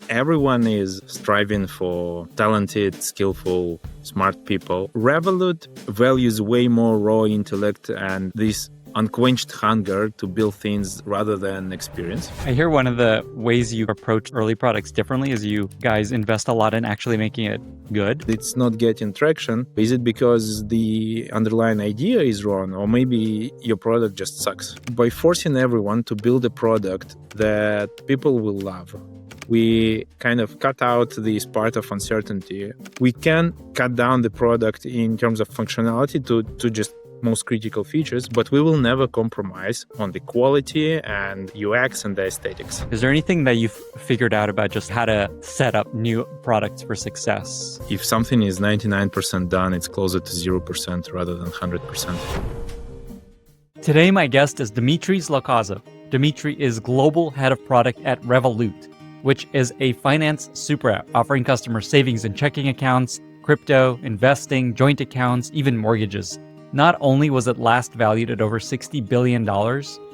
Everyone is striving for talented, skillful, smart people. Revolut values way more raw intellect and this unquenched hunger to build things rather than experience. I hear one of the ways you approach early products differently is you guys invest a lot in actually making it good. It's not getting traction. Is it because the underlying idea is wrong, or maybe your product just sucks? By forcing everyone to build a product that people will love, we kind of cut out this part of uncertainty. We can cut down the product in terms of functionality to just most critical features, but we will never compromise on the quality and UX and the aesthetics. Is there anything that you've figured out about just how to set up new products for success? If something is 99% done, it's closer to 0% rather than 100%. Today, my guest is Dmitry Zlokazov. Dmitry is global head of product at Revolut, which is a finance super app offering customers savings and checking accounts, crypto, investing, joint accounts, even mortgages. Not only was it last valued at over $60 billion,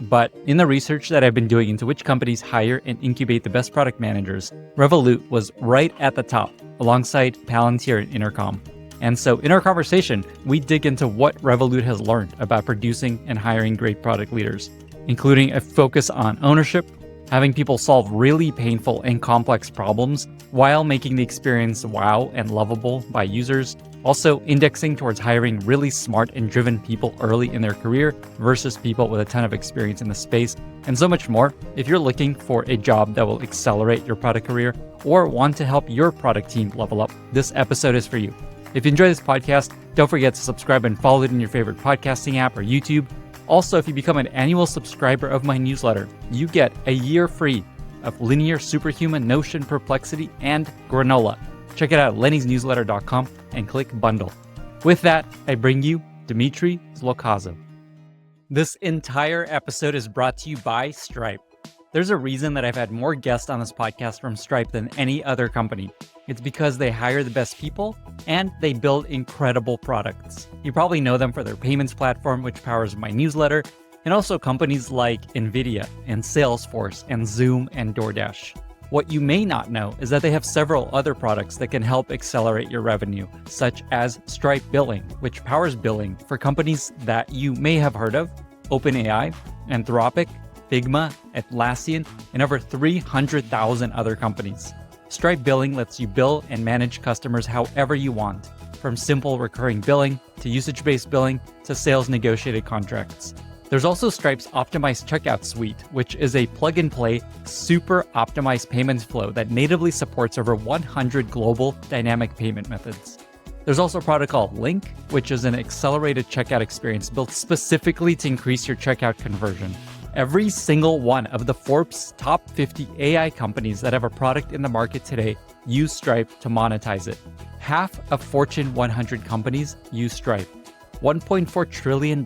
but in the research that I've been doing into which companies hire and incubate the best product managers, Revolut was right at the top, alongside Palantir and Intercom. And so in our conversation, we dig into what Revolut has learned about producing and hiring great product leaders, including a focus on ownership, having people solve really painful and complex problems while making the experience wow and lovable by users. Also indexing towards hiring really smart and driven people early in their career versus people with a ton of experience in the space, and so much more. If you're looking for a job that will accelerate your product career or want to help your product team level up, this episode is for you. If you enjoy this podcast, don't forget to subscribe and follow it in your favorite podcasting app or YouTube. Also, if you become an annual subscriber of my newsletter, you get a year free of Linear, Superhuman, Notion, Perplexity, and Granola. Check it out at lennysnewsletter.com and click bundle. With that, I bring you Dmitry Zlokazov. This entire episode is brought to you by Stripe. There's a reason that I've had more guests on this podcast from Stripe than any other company. It's because they hire the best people and they build incredible products. You probably know them for their payments platform, which powers my newsletter, and also companies like NVIDIA and Salesforce and Zoom and DoorDash. What you may not know is that they have several other products that can help accelerate your revenue, such as Stripe Billing, which powers billing for companies that you may have heard of: OpenAI, Anthropic, Figma, Atlassian, and over 300,000 other companies. Stripe Billing lets you bill and manage customers however you want, from simple recurring billing to usage-based billing to sales negotiated contracts. There's also Stripe's Optimized Checkout Suite, which is a plug-and-play, super optimized payments flow that natively supports over 100 global dynamic payment methods. There's also a product called Link, which is an accelerated checkout experience built specifically to increase your checkout conversion. Every single one of the Forbes top 50 AI companies that have a product in the market today use Stripe to monetize it. Half of Fortune 100 companies use Stripe. $1.4 trillion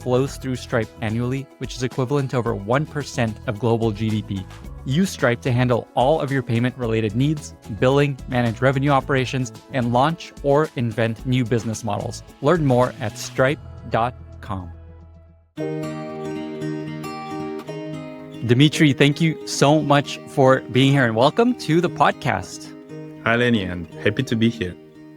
flows through Stripe annually, which is equivalent to over 1% of global GDP. Use Stripe to handle all of your payment-related needs, billing, manage revenue operations, and launch or invent new business models. Learn more at stripe.com. Dmitry, thank you so much for being here and welcome to the podcast. Hi, Lenny, and happy to be here.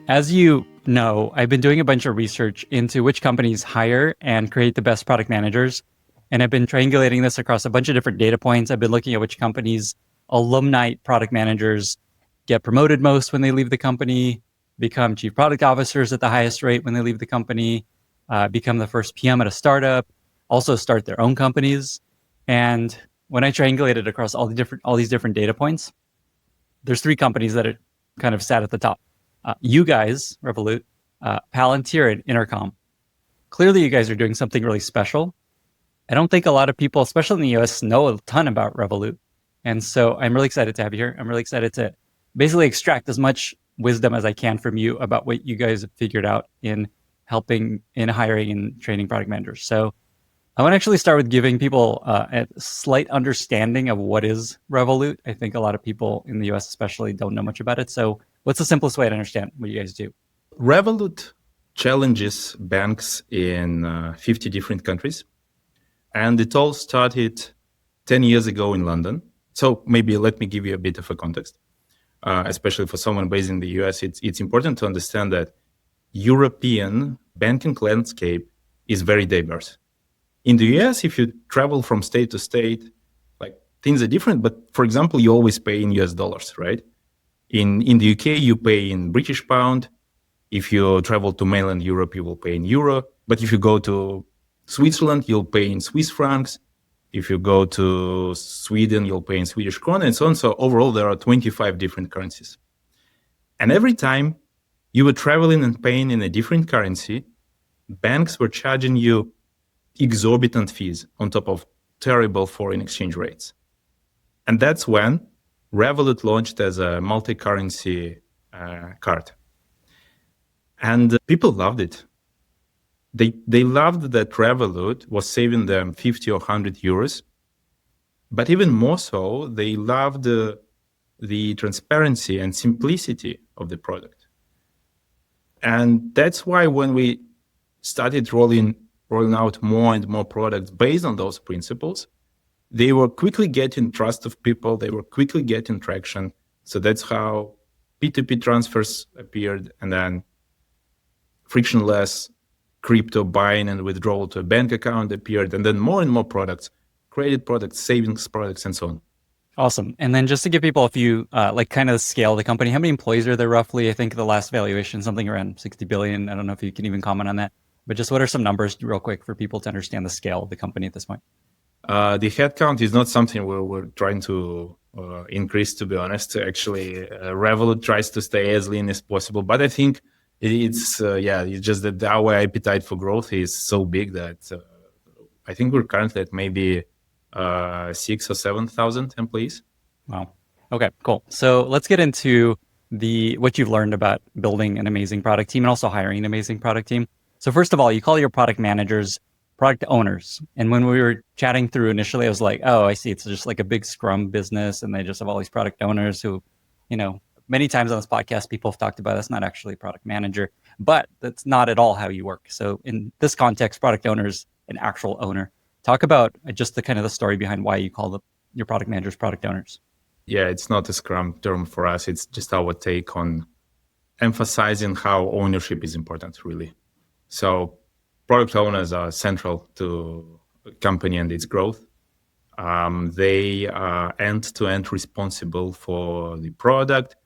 As you know, I've been doing a bunch of research into which companies hire and create the best product managers. And I've been triangulating this across a bunch of different data points. I've been looking at which companies alumni product managers get promoted most when they leave the company, become chief product officers at the highest rate when they leave the company, become the first PM at a startup, also start their own companies. And when I triangulated across all these different data points, there's three companies that are kind of sat at the top. You guys, Revolut, Palantir, and Intercom. Clearly, you guys are doing something really special. I don't think a lot of people, especially in the US, know a ton about Revolut. And so I'm really excited to have you here. I'm really excited to basically extract as much wisdom as I can from you about what you guys have figured out in helping in hiring and training product managers. So I want to actually start with giving people a slight understanding of what is Revolut. I think a lot of people in the US especially don't know much about it. So what's the simplest way to understand what you guys do? Revolut challenges banks in 50 different countries. And it all started 10 years ago in London. So maybe let me give you a bit of a context. especially for someone based in the US, it's important to understand that European banking landscape is very diverse. In the US, if you travel from state to state, like things are different. But for example, you always pay in US dollars, right? In the UK, you pay in British pound. If you travel to mainland Europe, you will pay in euro. But if you go to Switzerland, you'll pay in Swiss francs. If you go to Sweden, you'll pay in Swedish krona and so on. So overall, there are 25 different currencies. And every time you were traveling and paying in a different currency, banks were charging you exorbitant fees on top of terrible foreign exchange rates. And that's when Revolut launched as a multi-currency card. And people loved it. They loved that Revolut was saving them 50 or 100 euros. But even more so, they loved the transparency and simplicity of the product. And that's why when we started rolling out more and more products based on those principles, they were quickly getting trust of people. They were quickly getting traction. So that's how P2P transfers appeared, and then frictionless crypto buying and withdrawal to a bank account appeared, and then more and more products, credit products, savings products, and so on. Awesome. And then just to give people a few, like kind of the scale of the company, how many employees are there roughly? I think the last valuation, something around 60 billion. I don't know if you can even comment on that, but just what are some numbers real quick for people to understand the scale of the company at this point? The headcount is not something we're trying to increase, to be honest. Actually, Revolut tries to stay as lean as possible, but I think it's just that our appetite for growth is so big that I think we're currently at maybe 6,000 or 7,000 employees. Wow. Okay, cool. So let's get into what you've learned about building an amazing product team and also hiring an amazing product team. So first of all, you call your product managers product owners. And when we were chatting through initially, I was like, oh, I see. It's just like a big Scrum business. And they just have all these product owners who, many times on this podcast, people have talked about that's not actually a product manager, but that's not at all how you work. So in this context, product owner is an actual owner. Talk about just the story behind why you call your product managers product owners. Yeah, it's not a Scrum term for us. It's just our take on emphasizing how ownership is important, really. So product owners are central to a company and its growth. They are end-to-end responsible for the product,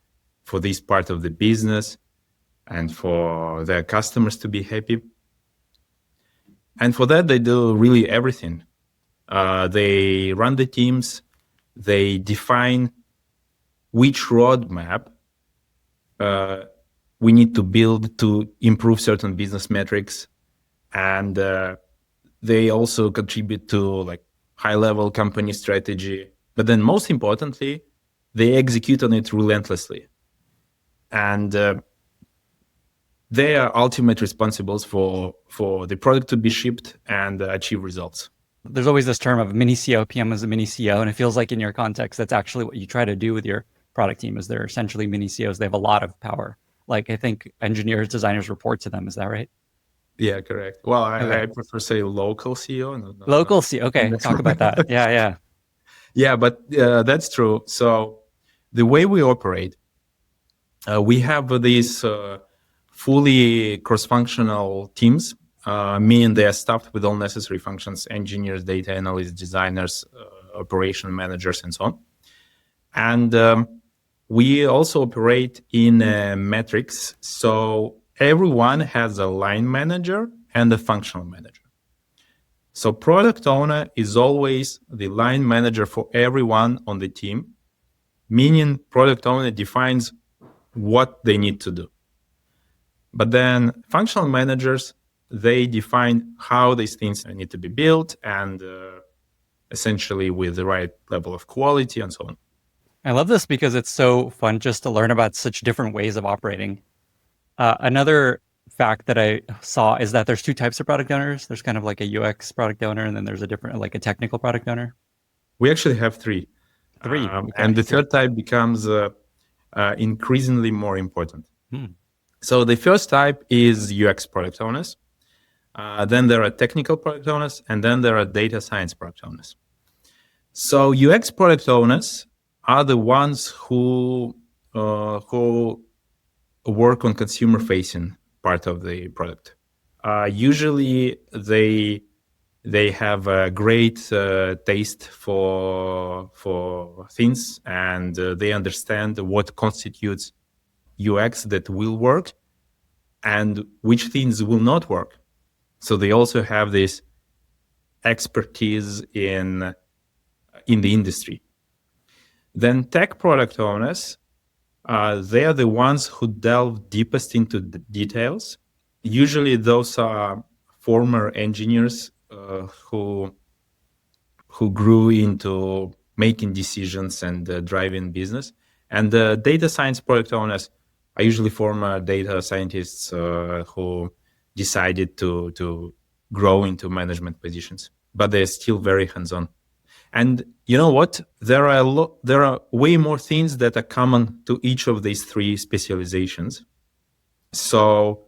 for this part of the business, and for their customers to be happy. And for that, they do really everything. They run the teams. They define which roadmap we need to build to improve certain business metrics. And they also contribute to high-level company strategy. But then most importantly, they execute on it relentlessly. And they are ultimate responsibles for the product to be shipped and achieve results. There's always this term of mini CEO, PM as a mini CEO. And it feels like in your context, that's actually what you try to do with your product team is they're essentially mini CEOs. They have a lot of power. Like I think engineers, designers report to them. Is that right? Yeah, correct. Well, I prefer say local CEO. Local CEO. Okay, talk about that. Yeah. Yeah, but that's true. So the way we operate, we have these fully cross-functional teams, meaning they are staffed with all necessary functions, engineers, data analysts, designers, operation managers, and so on. And we also operate in metrics. So everyone has a line manager and a functional manager. So product owner is always the line manager for everyone on the team, meaning product owner defines what they need to do. But then functional managers, they define how these things need to be built and essentially with the right level of quality and so on. I love this because it's so fun just to learn about such different ways of operating. Another fact that I saw is that there's two types of product owners. There's kind of like a UX product owner, and then there's a different, like a technical product owner. We actually have three. Okay. And the third type becomes increasingly more important. So the first type is UX product owners. Then there are technical product owners, and then there are data science product owners. So UX product owners are the ones who who work on consumer facing part of the product. Usually they have a great taste for things, and they understand what constitutes UX that will work and which things will not work. So they also have this expertise in the industry. Then tech product owners, they are the ones who delve deepest into the details. Usually those are former engineers who grew into making decisions and driving business. And data science product owners are usually former data scientists who decided to grow into management positions, but they're still very hands-on. And you know what? There are way more things that are common to each of these three specializations. So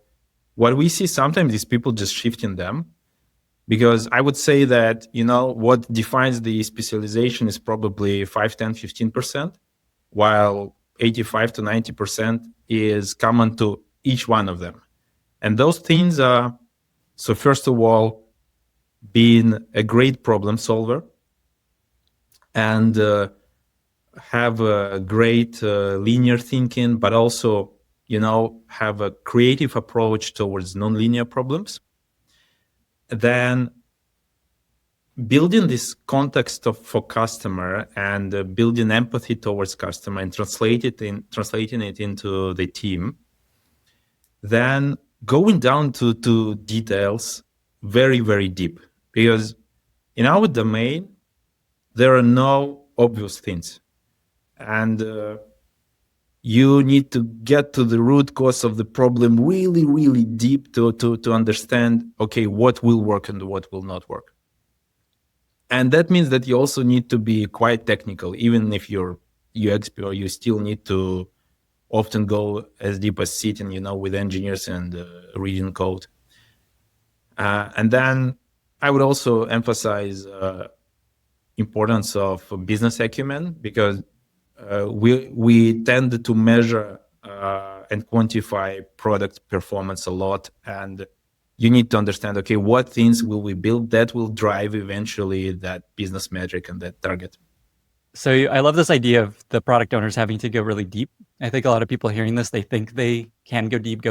what we see sometimes is people just shifting them, because I would say that, what defines the specialization is probably 5, 10, 15%, while 85 to 90% is common to each one of them. And those things are, so first of all, being a great problem solver, and have a great linear thinking, but also, have a creative approach towards nonlinear problems. Then building this context for customer, and building empathy towards customer, and translating it into the team. Then going down to details very, very deep, because in our domain, there are no obvious things. And you need to get to the root cause of the problem really, really deep to understand, okay, what will work and what will not work. And that means that you also need to be quite technical. Even if you're UX, you still need to often go as deep as sitting, with engineers and reading code. And then I would also emphasize importance of business acumen, because we tend to measure and quantify product performance a lot, and you need to understand, okay, what things will we build that will drive eventually that business metric and that target. So I love this idea of the product owners having to go really deep. I think a lot of people hearing this, they think they can go deep,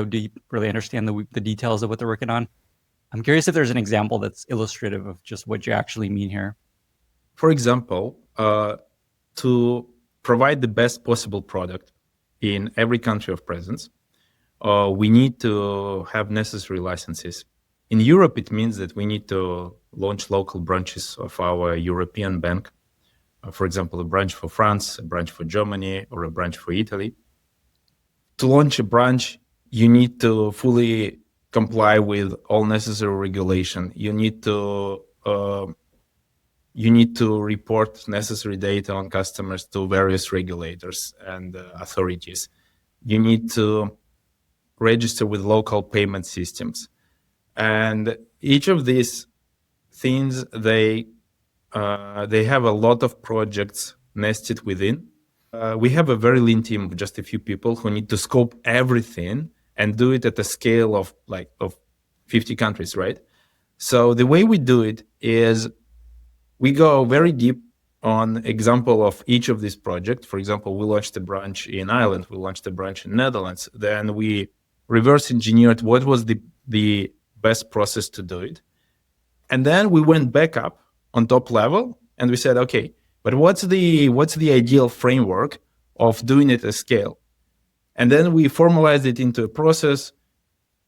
really understand the details of what they're working on. I'm curious if there's an example that's illustrative of just what you actually mean here. For example, to provide the best possible product in every country of presence, we need to have necessary licenses. In Europe, it means that we need to launch local branches of our European bank. For example, a branch for France, a branch for Germany, or a branch for Italy. To launch a branch, you need to fully comply with all necessary regulation. You need to report necessary data on customers to various regulators and authorities. You need to register with local payment systems. And each of these things, they have a lot of projects nested within. We have a very lean team of just a few people who need to scope everything and do it at a scale of 50 countries, right? So the way we do it is we go very deep on example of each of these projects. For example, we launched a branch in Ireland, we launched a branch in Netherlands. Then we reverse engineered what was the best process to do it. And then we went back up on top level and we said, okay, but what's the ideal framework of doing it at scale? And then we formalized it into a process,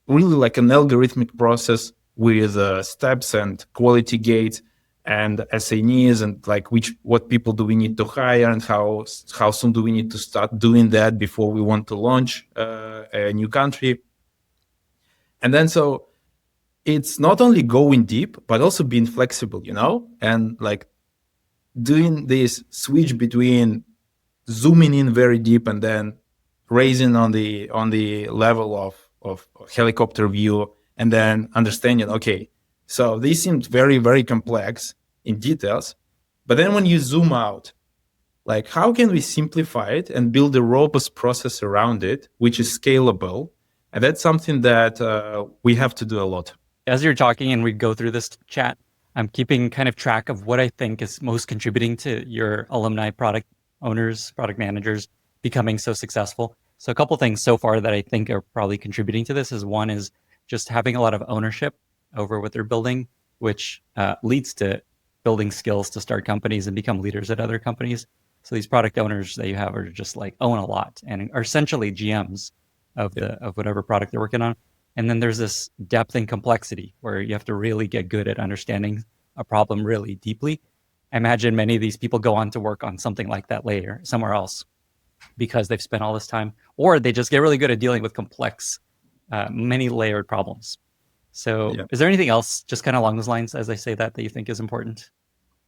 really like an algorithmic process with steps and quality gates and assignees, and like what people do we need to hire, and how soon do we need to start doing that before we want to launch a new country. And then so it's not only going deep, but also being flexible, and like doing this switch between zooming in very deep and then raising on the level of helicopter view, and then understanding, okay, so this seems very, very complex in details. But then when you zoom out, Like, how can we simplify it and build a robust process around it, which is scalable? And that's something that we have to do a lot. As you're talking and we go through this chat, I'm keeping kind of track of what I think is most contributing to your alumni product owners, product managers becoming so successful. So a couple things so far that I think are probably contributing to this is one is just having a lot of ownership over what they're building, which leads to building skills to start companies and become leaders at other companies. So these product owners that you have are just like own a lot and are essentially GMs of of whatever product they're working on. And then there's this depth and complexity where you have to really get good at understanding a problem really deeply. I imagine many of these people go on to work on something like that later, somewhere else, because they've spent all this time, or they just get really good at dealing with complex, many layered problems. So is there anything else just kind of along those lines, as I say that you think is important?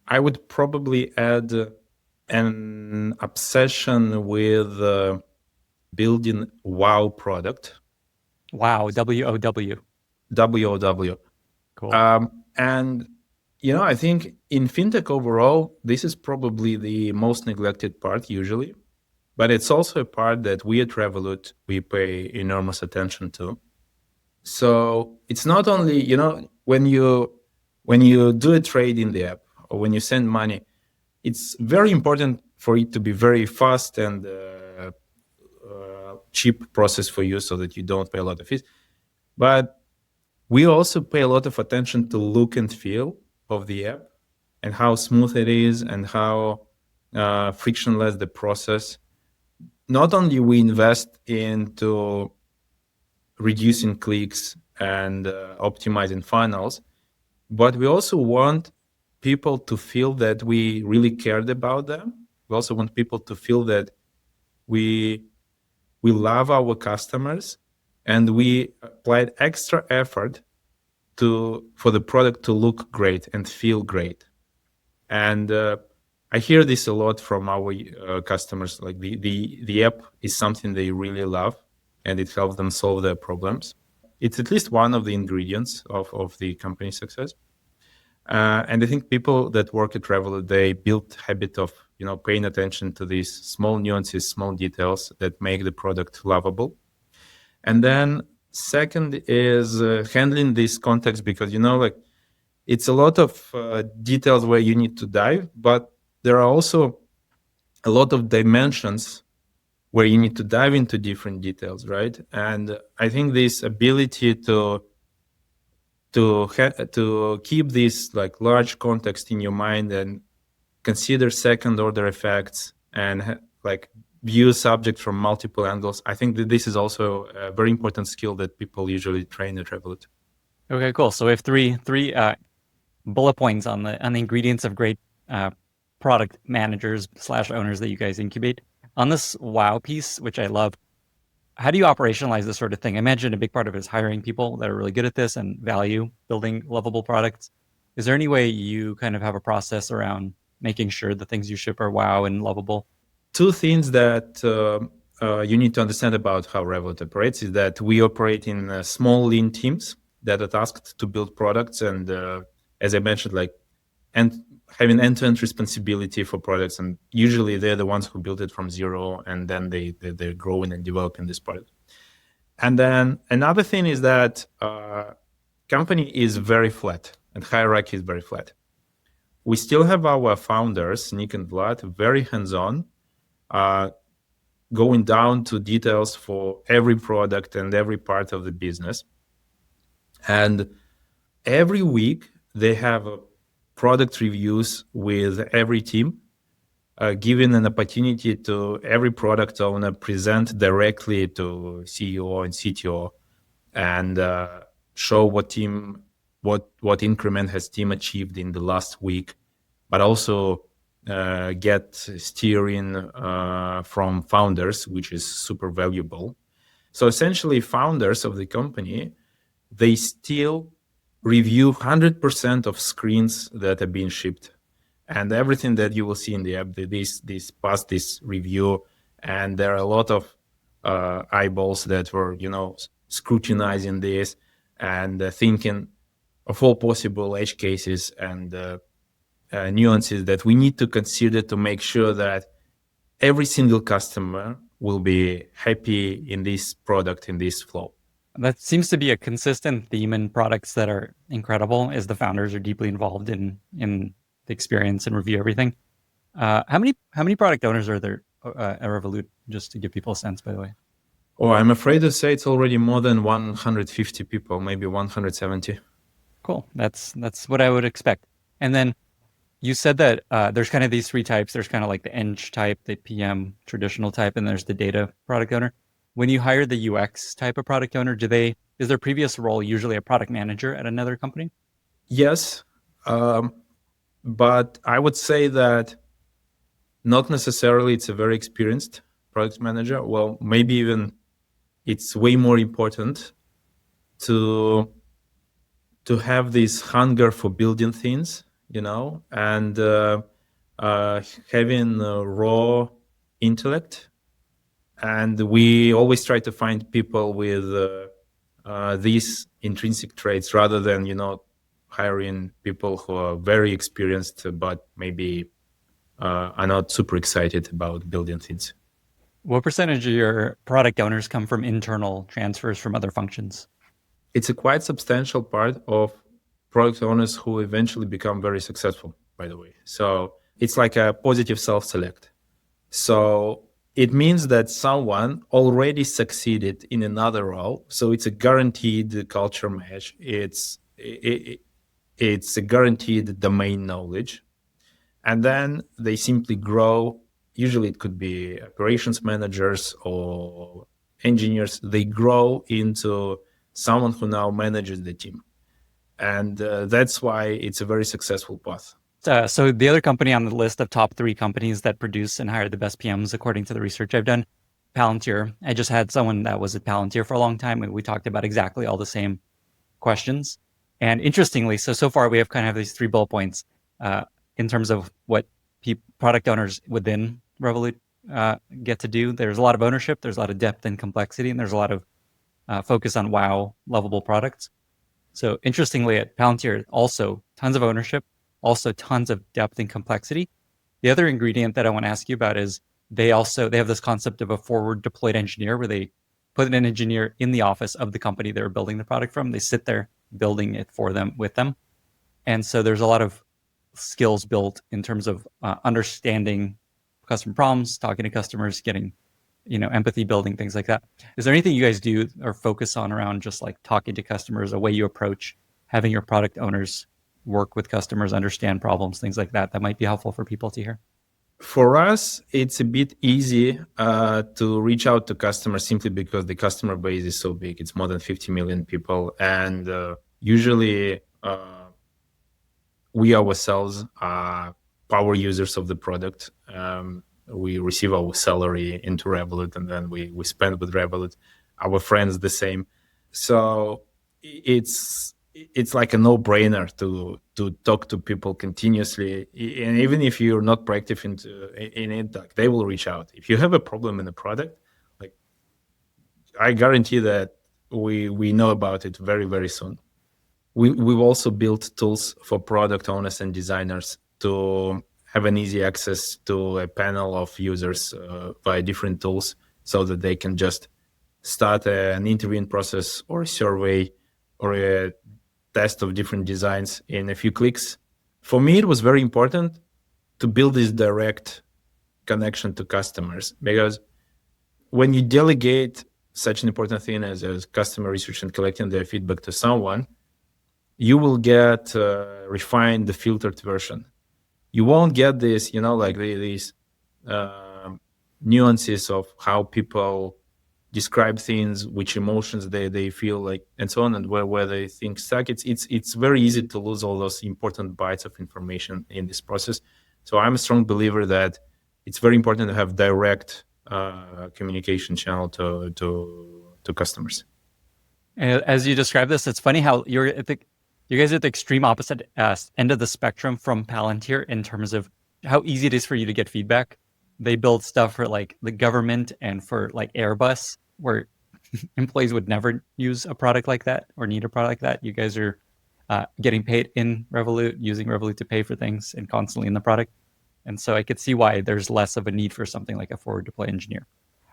I would probably add an obsession with building wow product. Wow, WOW. WOW. Cool. And, I think in fintech overall, this is probably the most neglected part usually, but it's also a part that we at Revolut, we pay enormous attention to. So it's not only, when you do a trade in the app or when you send money, it's very important for it to be very fast and cheap process for you so that you don't pay a lot of fees. But we also pay a lot of attention to look and feel of the app and how smooth it is and how frictionless the process. Not only we invest into reducing clicks and optimizing funnels, but we also want people to feel that we really cared about them. We also want people to feel that we love our customers and we applied extra effort for the product to look great and feel great. And I hear this a lot from our customers. Like the app is something they really love and it helps them solve their problems. It's at least one of the ingredients of the company's success. And I think people that work at Revolut, they build habit of paying attention to these small nuances, small details that make the product lovable. And then second is handling this context, because it's a lot of details where you need to dive, but there are also a lot of dimensions where you need to dive into different details, right? And I think this ability to keep this like large context in your mind and consider second order effects and view subject from multiple angles. I think that this is also a very important skill that people usually train at Revolut. Okay, cool. So we have three bullet points on the ingredients of great product managers / owners that you guys incubate. On this wow piece, which I love, how do you operationalize this sort of thing? I imagine a big part of it is hiring people that are really good at this and value building lovable products. Is there any way you kind of have a process around making sure the things you ship are wow and lovable? Two things that you need to understand about how Revolut operates is that we operate in small lean teams that are tasked to build products. And as I mentioned, having end-to-end responsibility for products. And usually they're the ones who build it from zero, and then they're growing and developing this product. And then another thing is that company is very flat and hierarchy is very flat. We still have our founders, Nick and Vlad, very hands-on, going down to details for every product and every part of the business. And every week they have product reviews with every team, giving an opportunity to every product owner present directly to CEO and CTO and show what increment has team achieved in the last week, but also get steering from founders, which is super valuable. So essentially, founders of the company, they still review 100% of screens that are being shipped, and everything that you will see in the app, this pass this review, and there are a lot of eyeballs that were scrutinizing this and thinking of all possible edge cases and nuances that we need to consider to make sure that every single customer will be happy in this product, in this flow. That seems to be a consistent theme in products that are incredible, is the founders are deeply involved in the experience and review everything. How many product owners are there at Revolut? Just to give people a sense, by the way. Oh, I'm afraid to say it's already more than 150 people, maybe 170. Cool. That's what I would expect. And then you said that there's kind of these three types. There's kind of like the eng type, the PM traditional type, and there's the data product owner. When you hire the UX type of product owner, is their previous role usually a product manager at another company? Yes, but I would say that not necessarily it's a very experienced product manager. Well, maybe even it's way more important to have this hunger for building things, and having raw intellect. And we always try to find people with these intrinsic traits rather than, hiring people who are very experienced but maybe are not super excited about building things. What percentage of your product owners come from internal transfers from other functions? It's a quite substantial part of product owners who eventually become very successful, by the way. So it's like a positive self-select. So it means that someone already succeeded in another role. So it's a guaranteed culture match. It's a guaranteed domain knowledge. And then they simply grow. Usually it could be operations managers or engineers. They grow into someone who now manages the team. And that's why it's a very successful path. So the other company on the list of top 3 companies that produce and hire the best PMs, according to the research I've done, Palantir. I just had someone that was at Palantir for a long time, and we talked about exactly all the same questions. And interestingly, so far we have kind of these 3 bullet points in terms of what product owners within Revolut get to do. There's a lot of ownership, there's a lot of depth and complexity, and there's a lot of focus on wow, lovable products. So interestingly, at Palantir, also tons of ownership, also tons of depth and complexity. The other ingredient that I want to ask you about is they have this concept of a forward deployed engineer, where they put an engineer in the office of the company they're building the product from. They sit there building it for them, with them. And so there's a lot of skills built in terms of understanding customer problems, talking to customers, getting empathy building, things like that. Is there anything you guys do or focus on around just like talking to customers, a way you approach having your product owners work with customers, understand problems, things like that might be helpful for people to hear? For us, it's a bit easy to reach out to customers simply because the customer base is so big. It's more than 50 million people. And usually we ourselves are power users of the product. We receive our salary into Revolut, and then we spend with Revolut. Our friends the same. So it's like a no-brainer to talk to people continuously, and even if you're not proactive in it, like, they will reach out. If you have a problem in the product, like, I guarantee that we know about it very, very soon. We've also built tools for product owners and designers to have an easy access to a panel of users via different tools, so that they can just start an interviewing process or a survey or a test of different designs in a few clicks. For me, it was very important to build this direct connection to customers, because when you delegate such an important thing as customer research and collecting their feedback to someone, you will get refined, the filtered version. You won't get this, like these nuances of how people describe things, which emotions they feel like, and so on, and where they think stuck. It's very easy to lose all those important bytes of information in this process. So I'm a strong believer that it's very important to have direct communication channel to customers. As you describe this, it's funny how you guys are at the extreme opposite end of the spectrum from Palantir in terms of how easy it is for you to get feedback. They build stuff for like the government and for like Airbus, where employees would never use a product like that or need a product like that. You guys are getting paid in Revolut, using Revolut to pay for things and constantly in the product. And so I could see why there's less of a need for something like a forward deploy engineer.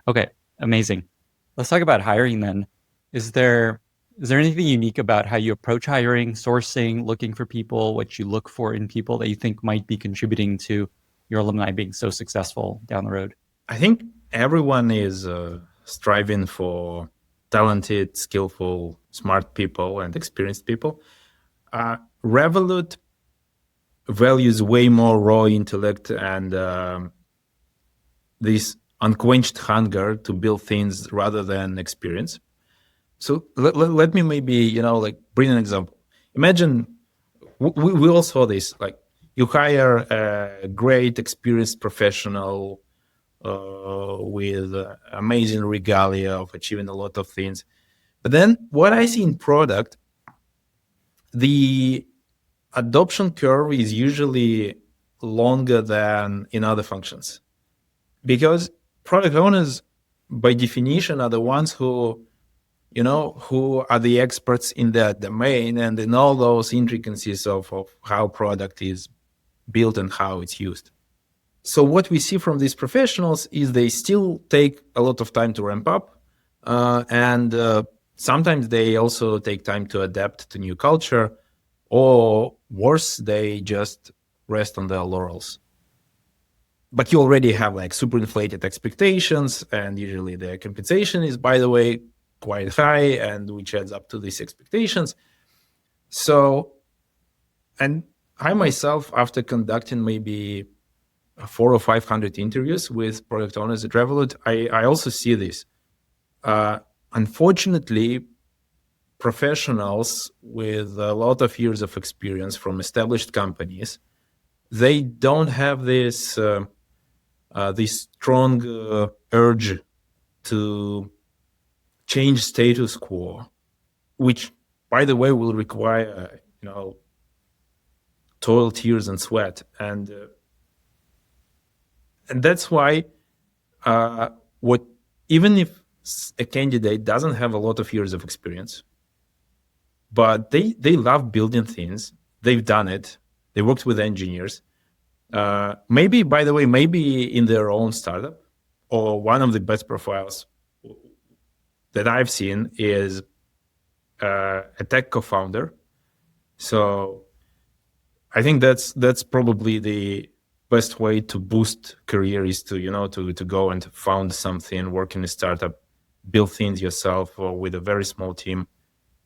Okay, amazing. Let's talk about hiring then. Is there anything unique about how you approach hiring, sourcing, looking for people, what you look for in people that you think might be contributing to your alumni being so successful down the road? I think everyone is striving for talented, skillful, smart people and experienced people. Revolut values way more raw intellect and this unquenched hunger to build things rather than experience. So let me maybe, bring an example. Imagine we all saw this, like you hire a great experienced professional with amazing regalia of achieving a lot of things. But then what I see in product, the adoption curve is usually longer than in other functions, because product owners by definition are the ones who are the experts in that domain and in all those intricacies of how product is built and how it's used. So what we see from these professionals is they still take a lot of time to ramp up, and sometimes they also take time to adapt to new culture, or worse, they just rest on their laurels. But you already have like super inflated expectations, and usually the compensation is, by the way, quite high, and which adds up to these expectations. So, and I myself, after conducting maybe 400 or 500 interviews with product owners at Revolut, I also see this. Unfortunately, professionals with a lot of years of experience from established companies, they don't have this this strong urge to change status quo, which, by the way, will require toil, tears, and sweat, and that's why what even if a candidate doesn't have a lot of years of experience, but they love building things, they've done it, they worked with engineers, maybe, by the way, maybe in their own startup, or one of the best profiles that I've seen is a tech co-founder. So I think that's probably the best way to boost career is to go and found something, work in a startup, build things yourself or with a very small team,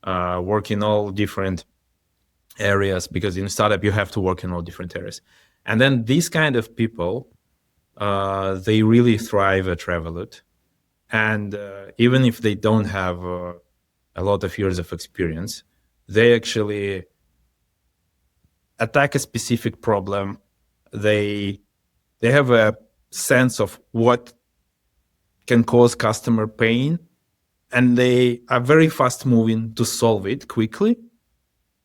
work in all different areas, because in a startup you have to work in all different areas. And then these kind of people, they really thrive at Revolut. And even if they don't have a lot of years of experience, they actually attack a specific problem. They have a sense of what can cause customer pain, and they are very fast moving to solve it quickly.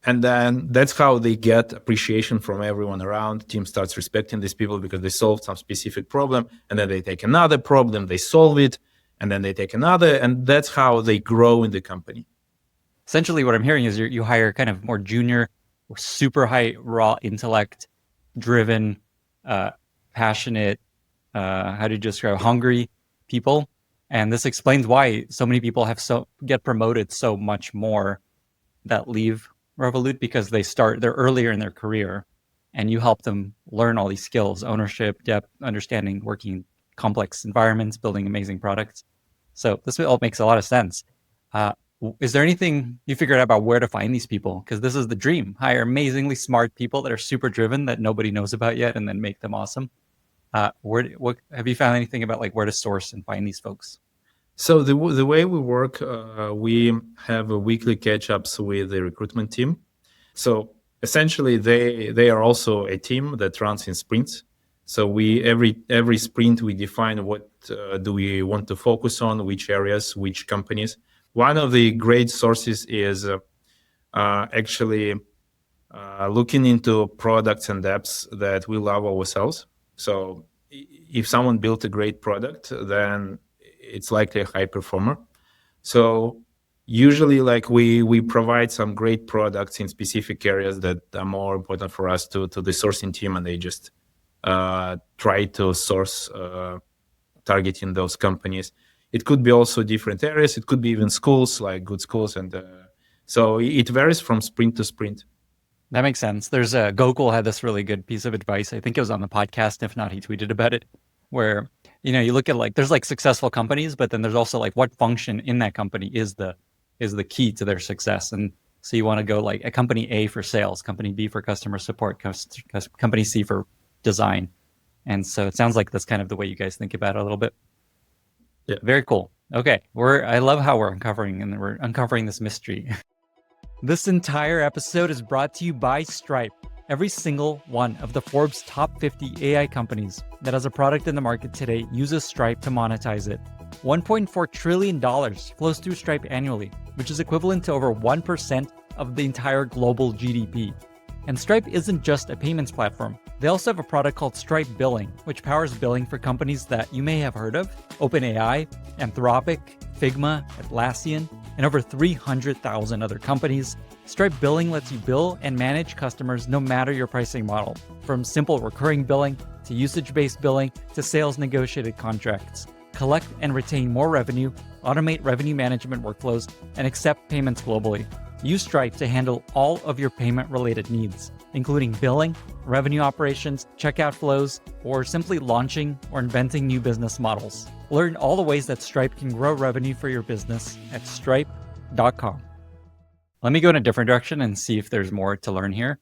And then that's how they get appreciation from everyone around. The team starts respecting these people because they solved some specific problem, and then they take another problem, they solve it, and then they take another, and that's how they grow in the company. Essentially, what I'm hearing is you hire kind of more junior, or super high raw intellect, driven, passionate, how do you describe, hungry people, and this explains why so many people get promoted so much more that leave Revolut, because they're earlier in their career, and you help them learn all these skills: ownership, depth, understanding, working in complex environments, building amazing products. So this all makes a lot of sense. Is there anything you figured out about where to find these people? Because this is the dream: hire amazingly smart people that are super driven that nobody knows about yet, and then make them awesome. What have you found anything about like where to source and find these folks? So the way we work, we have a weekly catch-ups with the recruitment team. So essentially, they are also a team that runs in sprints. So we every sprint we define what do we want to focus on, which areas, which companies. One of the great sources is actually looking into products and apps that we love ourselves. So if someone built a great product, then it's likely a high performer. So usually, like we provide some great products in specific areas that are more important for us to the sourcing team, and they just try to source targeting those companies. It could be also different areas. It could be even schools, like good schools. And so it varies from sprint to sprint. That makes sense. There's a Gokul had this really good piece of advice. I think it was on the podcast. If not, he tweeted about it, where you look at like there's like successful companies, but then there's also like what function in that company is the key to their success. And so you want to go like a company A for sales, company B for customer support, company C for design. And so it sounds like that's kind of the way you guys think about it a little bit. Yeah. Very cool. Okay. I love how we're uncovering this mystery. This entire episode is brought to you by Stripe. Every single one of the Forbes top 50 AI companies that has a product in the market today uses Stripe to monetize it. $1.4 trillion flows through Stripe annually, which is equivalent to over 1% of the entire global GDP. And Stripe isn't just a payments platform. They also have a product called Stripe Billing, which powers billing for companies that you may have heard of: OpenAI, Anthropic, Figma, Atlassian, and over 300,000 other companies. Stripe Billing lets you bill and manage customers no matter your pricing model, from simple recurring billing to usage-based billing to sales negotiated contracts. Collect and retain more revenue, automate revenue management workflows, and accept payments globally. Use Stripe to handle all of your payment-related needs, including billing, revenue operations, checkout flows, or simply launching or inventing new business models. Learn all the ways that Stripe can grow revenue for your business at stripe.com. Let me go in a different direction and see if there's more to learn here.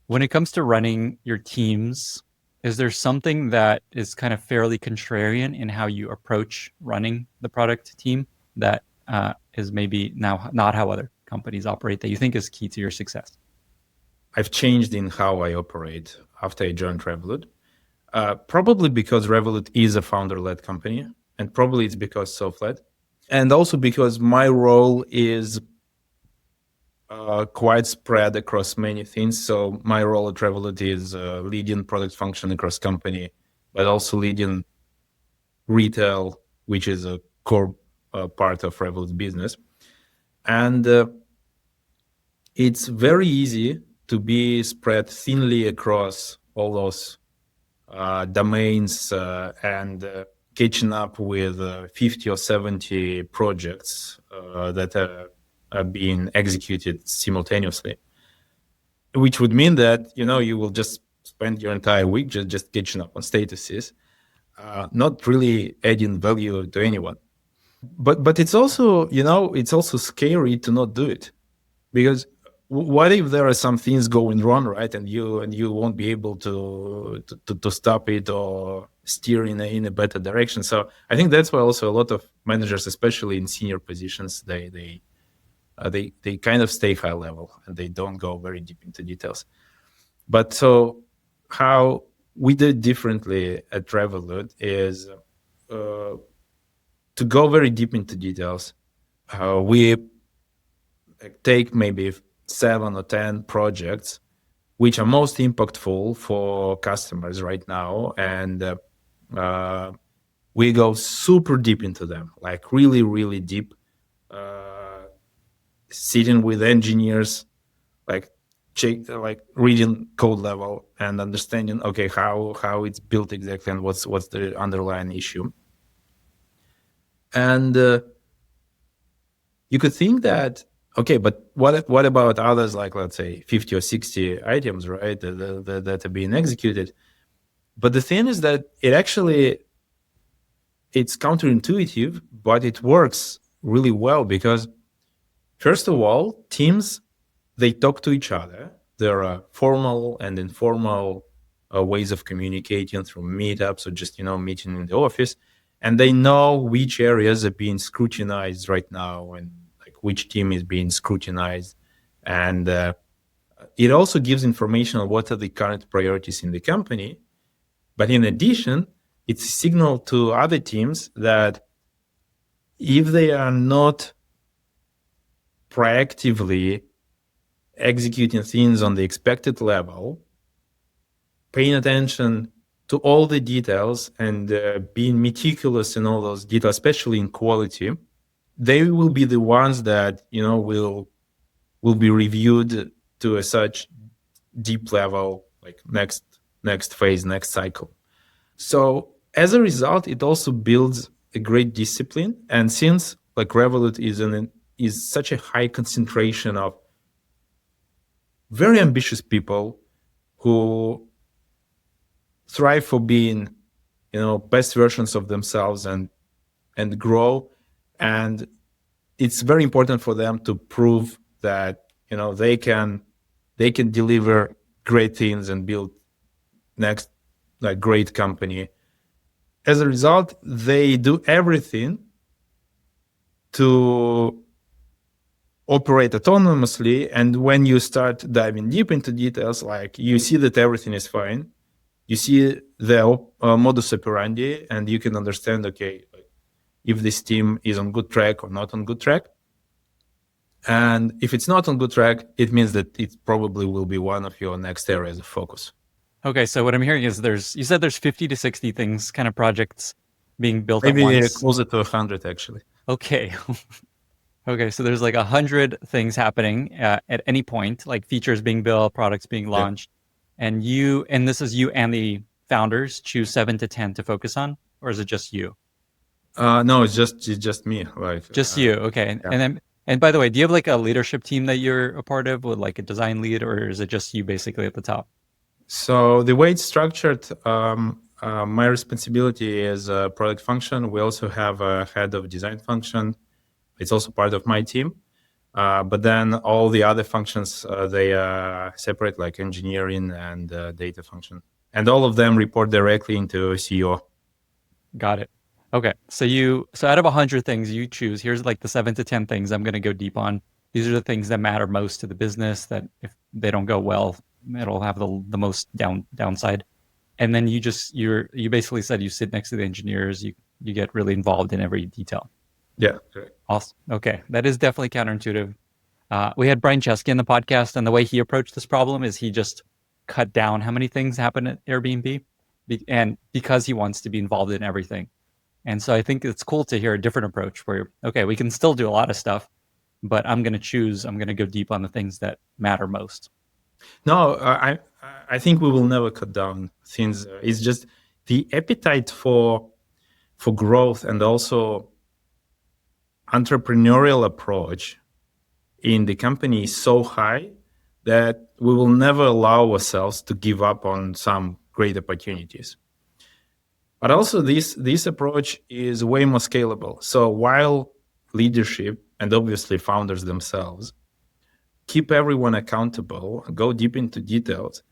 When it comes to running your teams, is there something that is kind of fairly contrarian in how you approach running the product team that is maybe now not how other companies operate that you think is key to your success? I've changed in how I operate after I joined Revolut. Probably because Revolut is a founder-led company, and probably it's because self-led. And also because my role is quite spread across many things. So my role at Revolut is leading product function across company, but also leading retail, which is a core part of Revolut's business. And it's very easy to be spread thinly across all those domains and catching up with 50 or 70 projects that are being executed simultaneously, which would mean that you will just spend your entire week just catching up on statuses, not really adding value to anyone. But it's also it's also scary to not do it, because what if there are some things going wrong, right? And you won't be able to stop it or steer in a better direction. So I think that's why also a lot of managers, especially in senior positions, they kind of stay high level and they don't go very deep into details. But so how we do it differently at Revolut is to go very deep into details. We take maybe 7 or 10 projects which are most impactful for customers right now, and we go super deep into them, like really, really deep, sitting with engineers, like reading code level and understanding, okay, how it's built exactly and what's the underlying issue. And you could think that, okay, but what about others, like let's say 50 or 60 items, right, that are being executed? But the thing is that it's counterintuitive, but it works really well, because first of all, teams, they talk to each other. There are formal and informal ways of communicating through meetups or just meeting in the office, and they know which areas are being scrutinized right now and like which team is being scrutinized. And it also gives information on what are the current priorities in the company. But in addition, it's a signal to other teams that if they are not proactively executing things on the expected level, paying attention to all the details and being meticulous in all those details, especially in quality, they will be the ones that will be reviewed to a such deep level, like next next phase, next cycle. So as a result, it also builds a great discipline. And since like Revolut is such a high concentration of very ambitious people who thrive for being, best versions of themselves and grow, and it's very important for them to prove that they can deliver great things and build next like great company. As a result, they do everything to operate autonomously, and when you start diving deep into details, like you see that everything is fine, you see the modus operandi, and you can understand, okay, if this team is on good track or not on good track. And if it's not on good track, it means that it probably will be one of your next areas of focus. Okay, so what I'm hearing is you said there's 50 to 60 things, kind of projects being built Maybe at once. Closer to 100, actually. Okay. Okay, so there's like 100 things happening at any point, like features being built, products being launched, and this is you and the founders choose 7 to 10 to focus on, or is it just you? No, it's just me. Like just you. Okay, yeah. And by the way, do you have like a leadership team that you're a part of with like a design lead, or is it just you basically at the top? So the way it's structured, my responsibility is a product function. We also have a head of design function. It's also part of my team. But then all the other functions, they are separate, like engineering and data function. And all of them report directly into CEO. Got it. Okay. So out of 100 things you choose, here's like the 7 to 10 things I'm going to go deep on. These are the things that matter most to the business, that if they don't go well, it'll have the most downside. And then you basically said you sit next to the engineers, you get really involved in every detail. Yeah. Correct. Awesome. Okay. That is definitely counterintuitive. We had Brian Chesky in the podcast, and the way he approached this problem is he just cut down how many things happen at Airbnb, and because he wants to be involved in everything. And so I think it's cool to hear a different approach where, okay, we can still do a lot of stuff, but I'm going to go deep on the things that matter most. No, I think we will never cut down things. It's just the appetite for growth and also entrepreneurial approach in the company is so high that we will never allow ourselves to give up on some great opportunities. But also this approach is way more scalable. So while leadership and obviously founders themselves keep everyone accountable, go deep into details,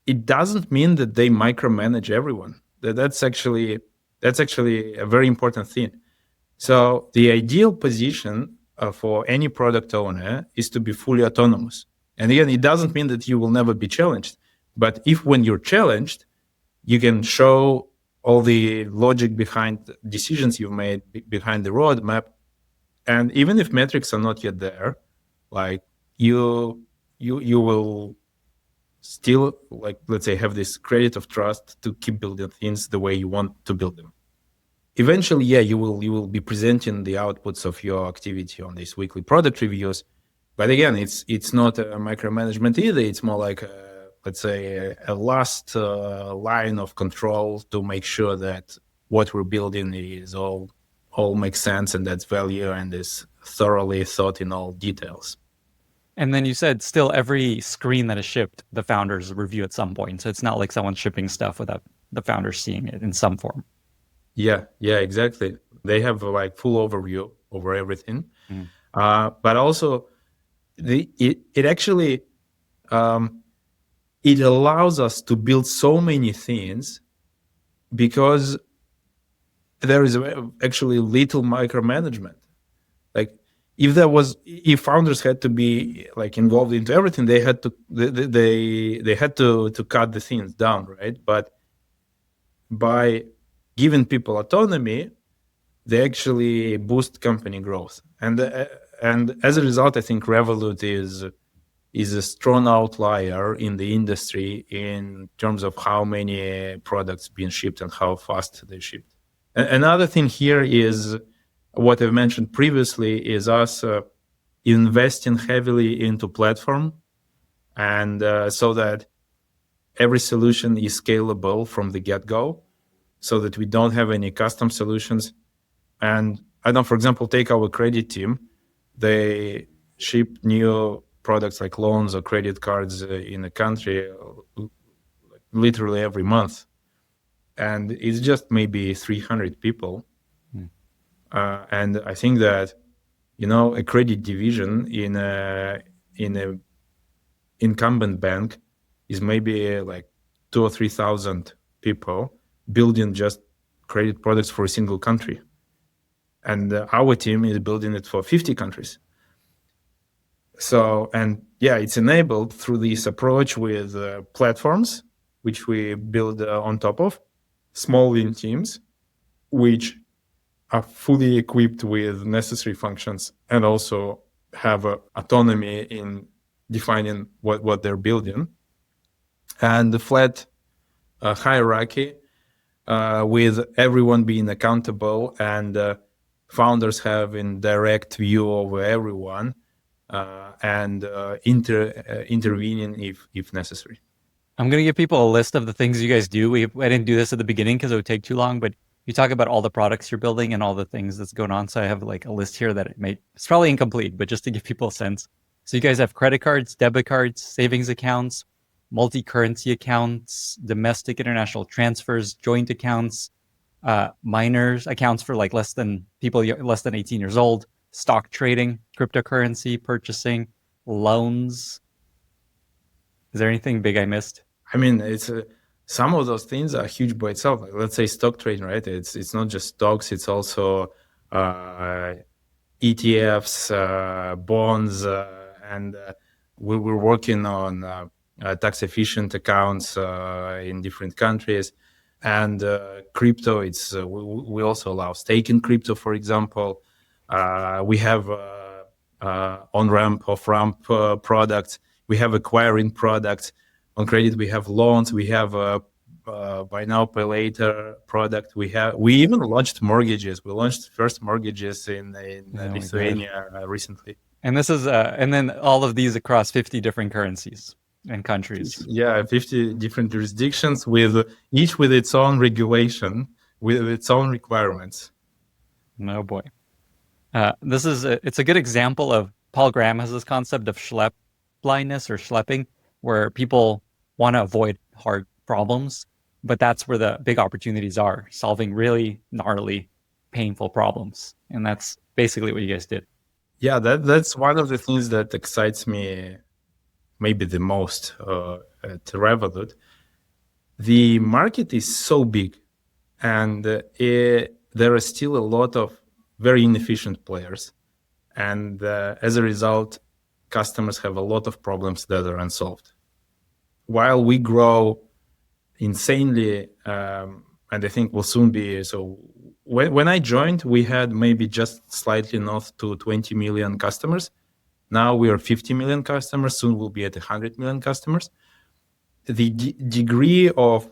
it doesn't mean that they micromanage everyone. That's actually a very important thing. So the ideal position for any product owner is to be fully autonomous. And again, it doesn't mean that you will never be challenged. But if when you're challenged, you can show all the logic behind decisions you've made, behind the roadmap, and even if metrics are not yet there, like you will still, like, let's say, have this credit of trust to keep building things the way you want to build them. Eventually, you will be presenting the outputs of your activity on these weekly product reviews. But again, it's not a micromanagement either. It's more like let's say a last line of control to make sure that what we're building is all makes sense and that's value and is thoroughly thought in all details. And then you said still every screen that is shipped, the founders review at some point. So it's not like someone's shipping stuff without the founders seeing it in some form. Yeah, exactly. They have like full overview over everything. But also it actually it allows us to build so many things because there is actually little micromanagement. Like if founders had to be like involved into everything, they had to they had to cut the things down, right? But by giving people autonomy, they actually boost company growth, and as a result, I think Revolut is a strong outlier in the industry in terms of how many products being shipped and how fast they shipped. Another thing here is what I've mentioned previously is us investing heavily into platform, and so that every solution is scalable from the get-go, so that we don't have any custom solutions. And I don't, for example, take our credit team. They ship new products like loans or credit cards in the country literally every month. And it's just maybe 300 people. And I think that, a credit division in a incumbent bank is maybe like 2 or 3,000 people building just credit products for a single country. And our team is building it for 50 countries. So, and yeah, it's enabled through this approach with platforms, which we build on top of, small lean teams, which are fully equipped with necessary functions and also have autonomy in defining what they're building. And the flat hierarchy with everyone being accountable and founders having direct view over everyone and intervening if necessary. I'm going to give people a list of the things you guys do. I didn't do this at the beginning because it would take too long, but you talk about all the products you're building and all the things that's going on. So I have like a list here that it's probably incomplete, but just to give people a sense. So you guys have credit cards, debit cards, savings accounts, multi-currency accounts, domestic international transfers, joint accounts, minors accounts for like people less than 18 years old, stock trading, cryptocurrency purchasing, loans. Is there anything big I missed? I mean, it's some of those things are huge by itself. Like, let's say stock trading, right? It's not just stocks; it's also ETFs, bonds, and we're working on tax efficient accounts in different countries. And crypto, we also allow stake in crypto, for example. We have on-ramp, off-ramp products. We have acquiring products. On credit, we have loans. We have buy now, pay later product. We even launched mortgages. We launched first mortgages in Lithuania recently. And this is and then all of these across 50 different currencies and countries. Yeah, 50 different jurisdictions each with its own regulation, with its own requirements. No boy. It's a good example of Paul Graham has this concept of schlep blindness or schlepping, where people want to avoid hard problems, but that's where the big opportunities are, solving really gnarly, painful problems. And that's basically what you guys did. Yeah, that's one of the things that excites me maybe the most at Revolut. The market is so big, and there are still a lot of very inefficient players. And as a result, customers have a lot of problems that are unsolved. While we grow insanely, and I think will soon be, so when I joined, we had maybe just slightly north to 20 million customers. Now we are 50 million customers. Soon we'll be at 100 million customers. The degree of,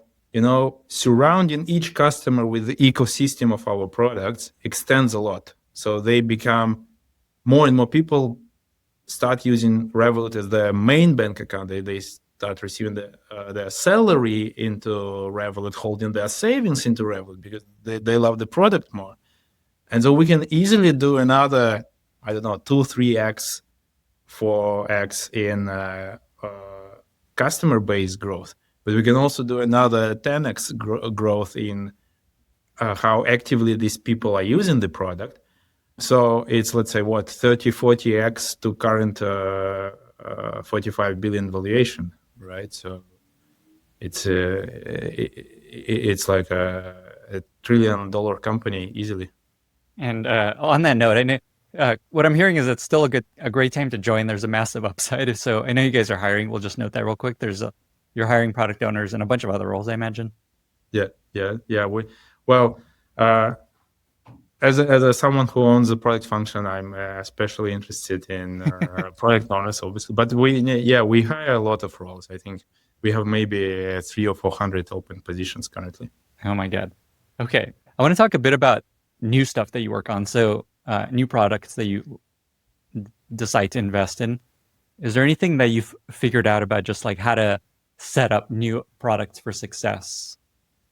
surrounding each customer with the ecosystem of our products extends a lot. So they become more and more people start using Revolut as their main bank account. They start receiving their salary into Revolut, holding their savings into Revolut because they love the product more. And so we can easily do another, 2, 3x, 4x in customer base growth. But we can also do another 10x growth in how actively these people are using the product. So it's, let's say, 30, 40x to current 45 billion valuation, right? So it's like a $1 trillion company easily. And on that note, I know what I'm hearing is it's still a great time to join. There's a massive upside. So I know you guys are hiring. We'll just note that real quick. You're hiring product owners and a bunch of other roles, I imagine. Yeah. As someone who owns the product function, I'm especially interested in product owners, obviously. But we hire a lot of roles. I think we have maybe 300 or 400 open positions currently. Oh my God. Okay, I want to talk a bit about new stuff that you work on. So new products that you decide to invest in. Is there anything that you've figured out about just like how to set up new products for success?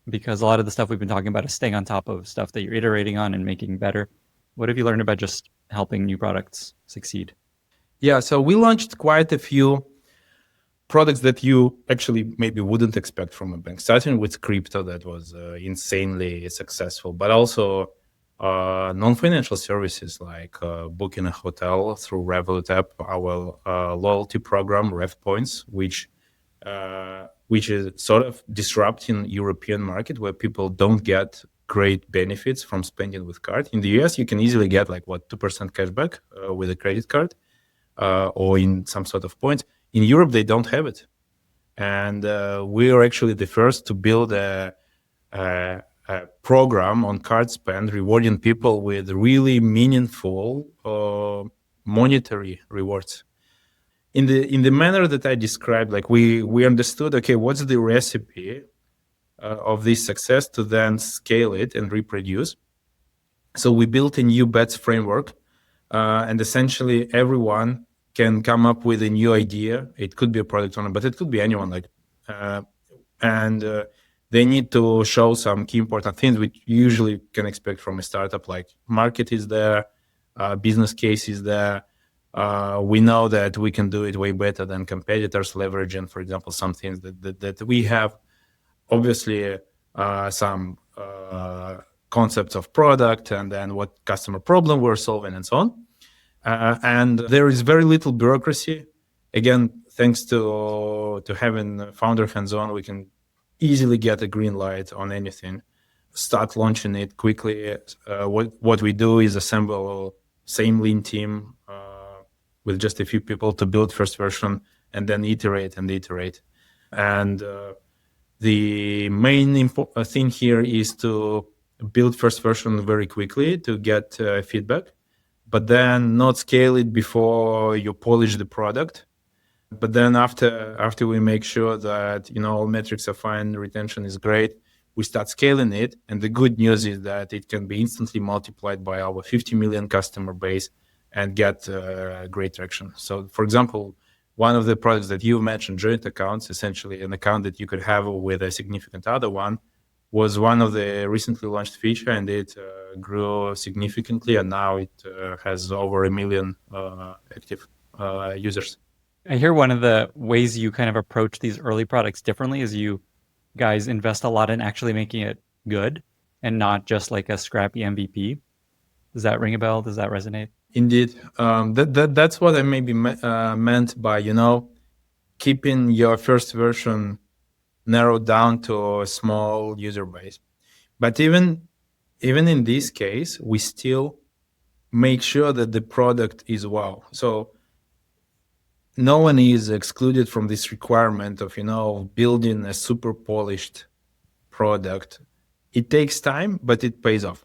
Because a lot of the stuff we've been talking about is staying on top of stuff that you're iterating on and making better. What have you learned about just helping new products succeed? Yeah, so we launched quite a few products that you actually maybe wouldn't expect from a bank, starting with crypto that was insanely successful, but also non-financial services like booking a hotel through Revolut app, our loyalty program, Rev Points, which is sort of disrupting European market where people don't get great benefits from spending with card. In the US, you can easily get like 2% cashback with a credit card or in some sort of points. In Europe, they don't have it. And we are actually the first to build a program on card spend, rewarding people with really meaningful monetary rewards. In the manner that I described, like we understood, okay, what's the recipe of this success to then scale it and reproduce. So we built a new bets framework, and essentially everyone can come up with a new idea. It could be a product owner, but it could be anyone. They need to show some key important things, which you usually can expect from a startup. Like market is there, business case is there. We know that we can do it way better than competitors, leveraging, for example, some things that we have. Obviously, some concepts of product and then what customer problem we're solving and so on. And there is very little bureaucracy. Again, thanks to having founder hands-on, we can easily get a green light on anything, start launching it quickly. What we do is assemble same lean team with just a few people to build first version and then iterate and iterate. And the main thing here is to build first version very quickly to get feedback, but then not scale it before you polish the product. But then after we make sure that all metrics are fine, retention is great, we start scaling it. And the good news is that it can be instantly multiplied by our 50 million customer base and get great traction. So, for example, one of the products that you mentioned, joint accounts, essentially an account that you could have with a significant other one, was one of the recently launched feature, and it grew significantly, and now it has over 1 million active users. I hear one of the ways you kind of approach these early products differently is you guys invest a lot in actually making it good and not just like a scrappy MVP. Does that ring a bell? Does that resonate? Indeed. That's what I maybe meant by, keeping your first version narrowed down to a small user base. But even in this case, we still make sure that the product is wow. So no one is excluded from this requirement of, building a super polished product. It takes time, but it pays off.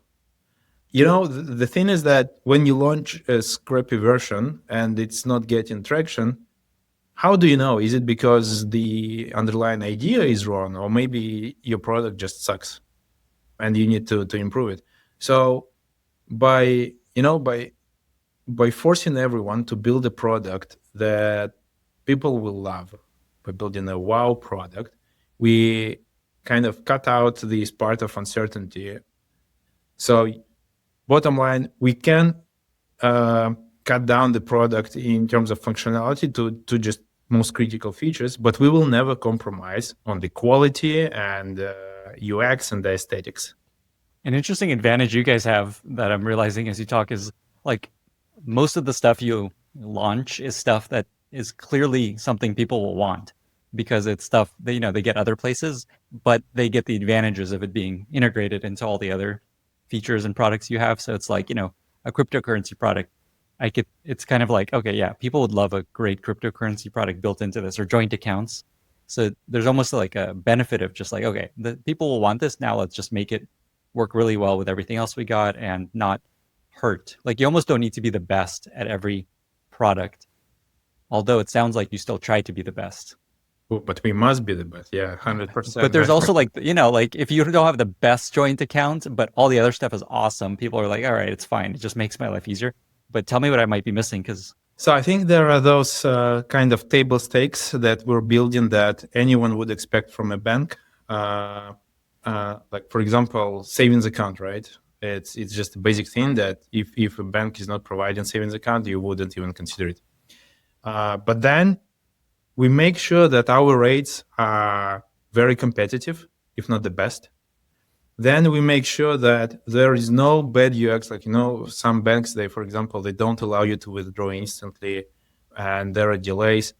The thing is that when you launch a scrappy version and it's not getting traction, how do you know? Is it because the underlying idea is wrong, or maybe your product just sucks and you need to improve it? So by forcing everyone to build a product that people will love, by building a wow product, we kind of cut out this part of uncertainty. So bottom line, we can cut down the product in terms of functionality to just most critical features, but we will never compromise on the quality and UX and the aesthetics. An interesting advantage you guys have that I'm realizing as you talk is like most of the stuff you launch is stuff that is clearly something people will want because it's stuff that, they get other places, but they get the advantages of it being integrated into all the other features and products you have. So it's like, a cryptocurrency product. It's kind of like, okay, yeah, people would love a great cryptocurrency product built into this, or joint accounts. So there's almost like a benefit of just like, okay, the people will want this. Now let's just make it work really well with everything else we got and not hurt. Like you almost don't need to be the best at every product, although it sounds like you still try to be the best. But we must be the best. Yeah, 100%. But there's also like, like if you don't have the best joint account, but all the other stuff is awesome, people are like, all right, it's fine. It just makes my life easier. But tell me what I might be missing, because So I think there are those kind of table stakes that we're building that anyone would expect from a bank. Like for example, savings account, right? It's just a basic thing that if a bank is not providing savings account, you wouldn't even consider it. But then we make sure that our rates are very competitive, if not the best. Then we make sure that there is no bad UX. Like, some banks, for example, they don't allow you to withdraw instantly, and there are delays,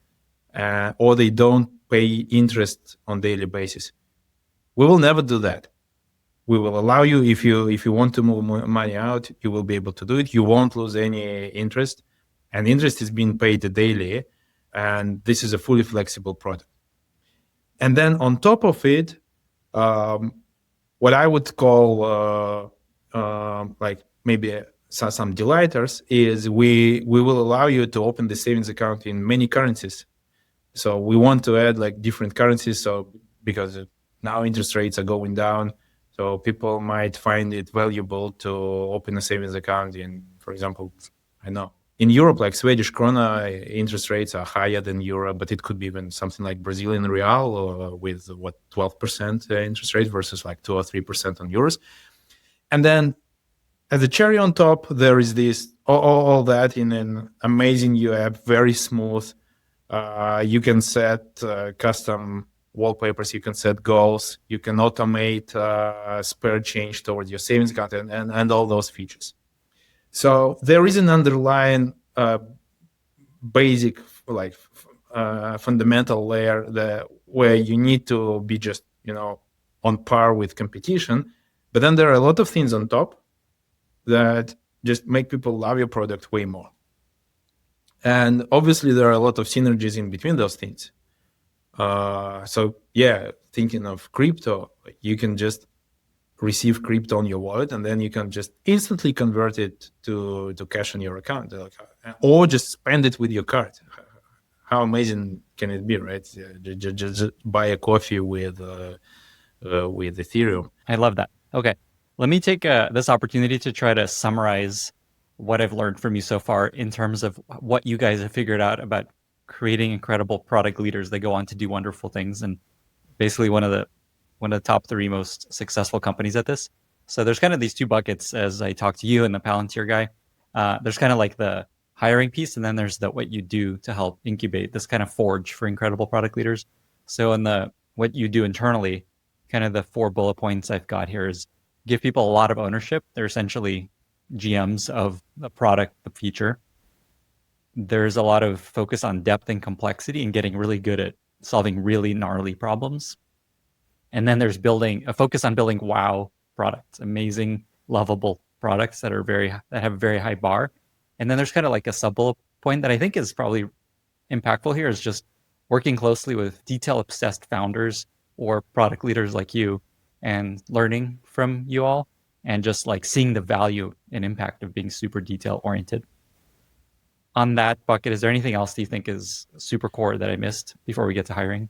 or they don't pay interest on daily basis. We will never do that. We will allow you, if you want to move money out, you will be able to do it. You won't lose any interest, and interest is being paid daily, and this is a fully flexible product. And then on top of it, what I would call like maybe some delighters is we will allow you to open the savings account in many currencies. So we want to add like different currencies. So because now interest rates are going down, so people might find it valuable to open a savings account in, for example, I know in Europe, like Swedish krona, interest rates are higher than euro, but it could be even something like Brazilian real with 12% interest rate versus like 2 or 3% on euros. And then as a cherry on top, there is this all that in an amazing UI, very smooth. You can set custom wallpapers, you can set goals, you can automate spare change towards your savings account and all those features. So there is an underlying basic, like fundamental layer where you need to be just, on par with competition. But then there are a lot of things on top that just make people love your product way more. And obviously there are a lot of synergies in between those things. So yeah, thinking of crypto, you can just receive crypto on your wallet, and then you can just instantly convert it to cash on your account, or just spend it with your card. How amazing can it be, right? Just buy a coffee with Ethereum. I love that. Okay, let me take this opportunity to try to summarize what I've learned from you so far in terms of what you guys have figured out about creating incredible product leaders that go on to do wonderful things, and basically one of the top 3 most successful companies at this. So there's kind of these 2 buckets as I talk to you and the Palantir guy. There's kind of like the hiring piece, and then there's what you do to help incubate this kind of forge for incredible product leaders. So in what you do internally, kind of the 4 bullet points I've got here is give people a lot of ownership. They're essentially GMs of the product, the feature. There's a lot of focus on depth and complexity and getting really good at solving really gnarly problems. And then there's a focus on building wow products, amazing, lovable products that have a very high bar. And then there's kind of like a sub-bullet point that I think is probably impactful here is just working closely with detail-obsessed founders or product leaders like you and learning from you all and just like seeing the value and impact of being super detail-oriented. On that bucket, is there anything else that you think is super core that I missed before we get to hiring?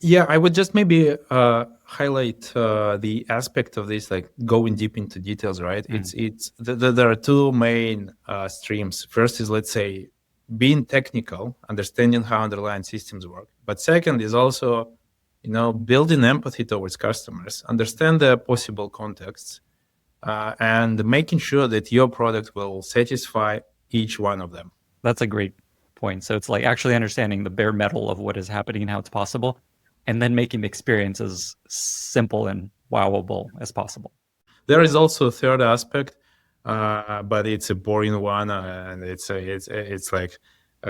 Yeah, I would just maybe highlight the aspect of this, like going deep into details, right? There are 2 main streams. First is, let's say, being technical, understanding how underlying systems work. But second is also, building empathy towards customers, understand the possible contexts, and making sure that your product will satisfy each one of them. That's a great point. So it's like actually understanding the bare metal of what is happening and how it's possible, and then making the experience as simple and wowable as possible. There is also a third aspect, but it's a boring one, and it's like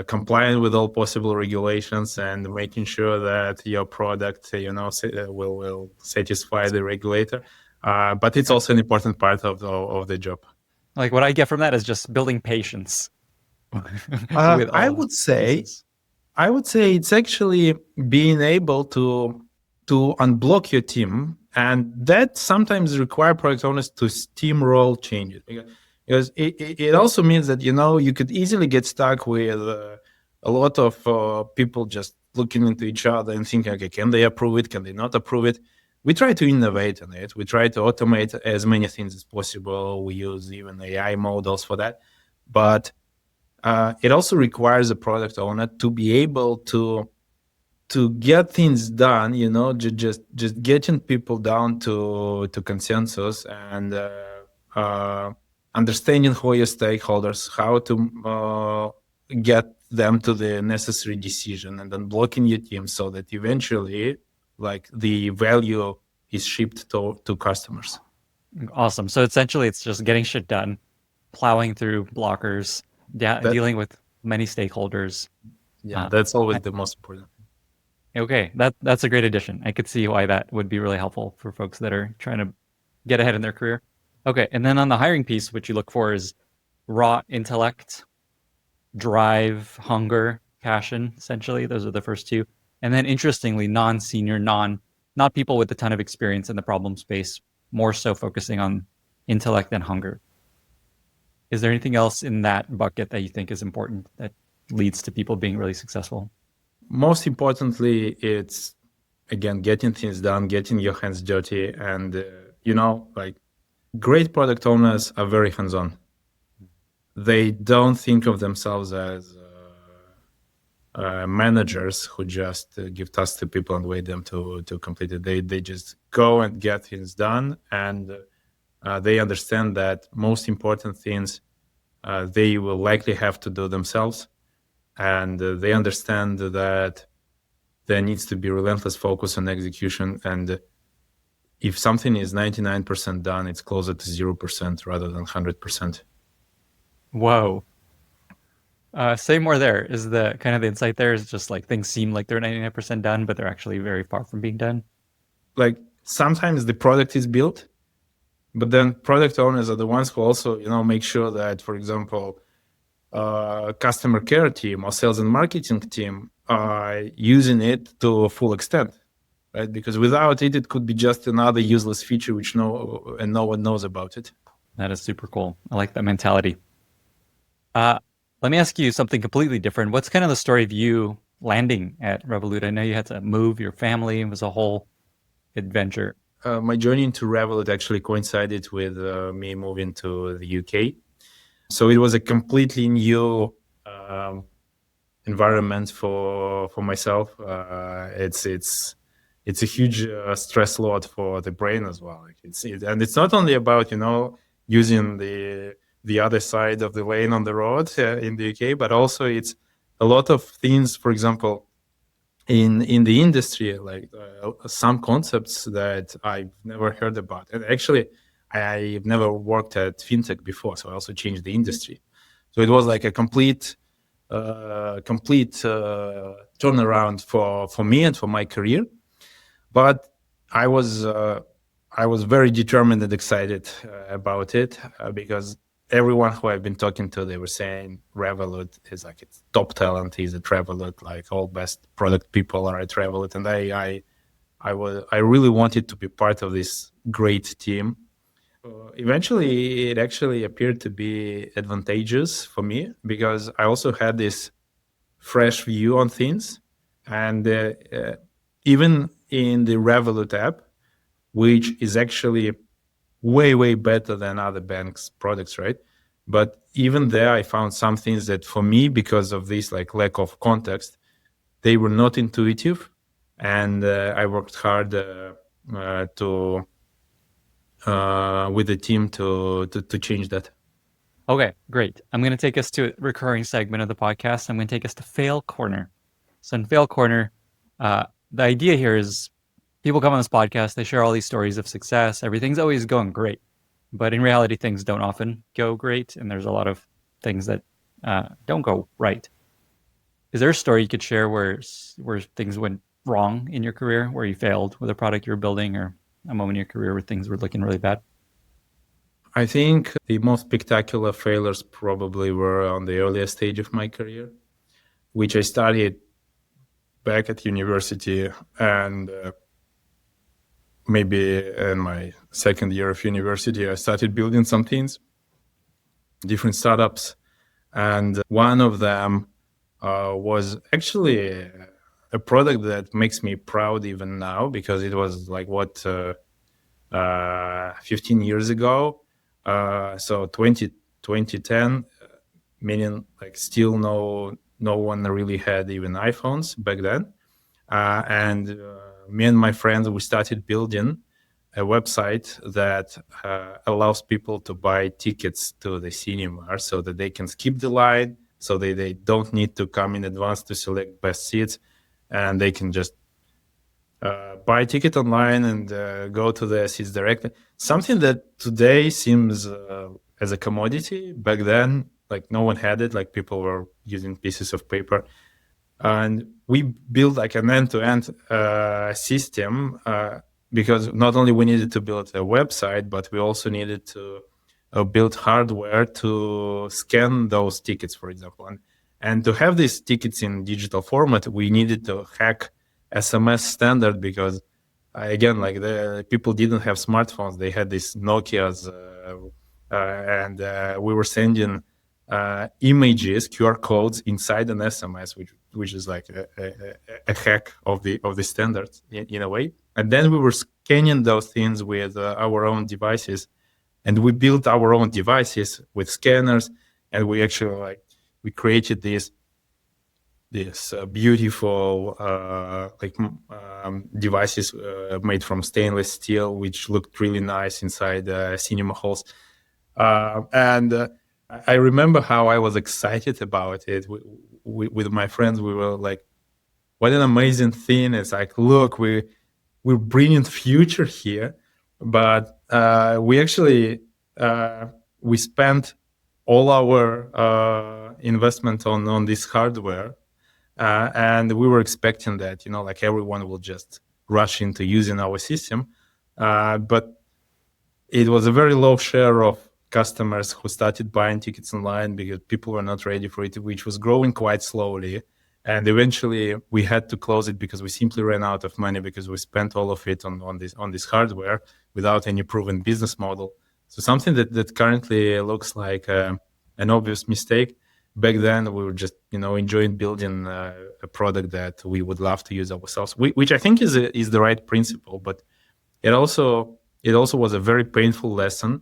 complying with all possible regulations and making sure that your product, will satisfy the regulator. But it's also an important part of the job. Like what I get from that is just building patience. I would say it's actually being able to unblock your team, and that sometimes requires product owners to steamroll changes, because it also means that you could easily get stuck with a lot of people just looking into each other and thinking, okay, can they approve it? Can they not approve it? We try to innovate on it. We try to automate as many things as possible. We use even AI models for that, but it also requires a product owner to be able to get things done, just getting people down to consensus and understanding who are your stakeholders, how to get them to the necessary decision, and then blocking your team so that eventually, like, the value is shipped to customers. Awesome. So essentially, it's just getting shit done, plowing through blockers, dealing with many stakeholders. Yeah, that's always the most important. Okay, that's a great addition. I could see why that would be really helpful for folks that are trying to get ahead in their career. Okay, and then on the hiring piece, what you look for is raw intellect, drive, hunger, passion. Essentially, those are the first two. And then, interestingly, non-senior, not people with a ton of experience in the problem space, more so focusing on intellect and hunger. Is there anything else in that bucket that you think is important that leads to people being really successful? Most importantly, it's, again, getting things done, getting your hands dirty, and like, great product owners are very hands-on. They don't think of themselves as managers who just give tasks to people and wait them to complete it. They just go and get things done, and they understand that most important things they will likely have to do themselves, and they understand that there needs to be relentless focus on execution, and if something is 99% done, it's closer to 0% rather than 100%. Whoa. Say more there. Is the kind of the insight there is just like things seem like they're 99% done, but they're actually very far from being done? Like, sometimes the product is built, but then product owners are the ones who also, make sure that, for example, customer care team or sales and marketing team are using it to a full extent, right? Because without it, it could be just another useless feature which no one knows about it. That is super cool. I like that mentality. Let me ask you something completely different. What's kind of the story of you landing at Revolut? I know you had to move your family. It was a whole adventure. My journey into Revolut actually coincided with me moving to the UK. So it was a completely new environment for myself. It's a huge stress load for the brain as well. And it's not only about using the other side of the lane on the road in the UK, but also it's a lot of things. For example, in the industry, like some concepts that I've never heard about, and actually I've never worked at fintech before, so I also changed the industry. So it was like a complete turnaround for me and for my career. But I was very determined and excited about it because everyone who I've been talking to, they were saying Revolut is like, it's top talent is at Revolut, like all best product people are at Revolut, and I really wanted to be part of this great team. Eventually, it actually appeared to be advantageous for me because I also had this fresh view on things, and even in the Revolut app, which is actually way better than other banks' products, right? But even there, I found some things that for me, because of this like lack of context, they were not intuitive, and I worked hard with the team to change that. Okay, great. I'm going to take us to a recurring segment of the podcast. I'm going to take us to Fail Corner. So in Fail Corner, the idea here is people come on this podcast, they share all these stories of success. Everything's always going great. But in reality, things don't often go great. And there's a lot of things that don't go right. Is there a story you could share where things went wrong in your career, where you failed with a product you were building, or a moment in your career where things were looking really bad? I think the most spectacular failures probably were on the earlier stage of my career, which I started back at university, and maybe in my second year of university, I started building some things, different startups. And one of them was actually a product that makes me proud even now, because it was like 15 years ago. So 2010, meaning like still no one really had even iPhones back then. And me and my friends, we started building a website that allows people to buy tickets to the cinema so that they can skip the line, so they don't need to come in advance to select best seats, and they can just buy a ticket online and go to the seats directly. Something that today seems as a commodity. Back then, like no one had it. Like people were using pieces of paper, and we built like an end-to-end system because not only we needed to build a website, but we also needed to build hardware to scan those tickets, for example. And to have these tickets in digital format, we needed to hack SMS standard because again, like the people didn't have smartphones; they had these Nokia's, and we were sending images, QR codes inside an SMS, which is like a hack of the standards in a way. And then we were scanning those things with our own devices, and we built our own devices with scanners, and we actually we created this beautiful devices made from stainless steel, which looked really nice inside cinema halls. And I remember how I was excited about it with my friends. We were like, "What an amazing thing!" It's like, look, we're bringing future here, but we actually we spent all our investment on this hardware, and we were expecting that like everyone will just rush into using our system, but it was a very low share of customers who started buying tickets online because people were not ready for it, which was growing quite slowly. And eventually we had to close it because we simply ran out of money because we spent all of it on this hardware without any proven business model. So something that currently looks like an obvious mistake. Back then we were just enjoying building a product that we would love to use ourselves, which I think is the right principle, but it also was a very painful lesson.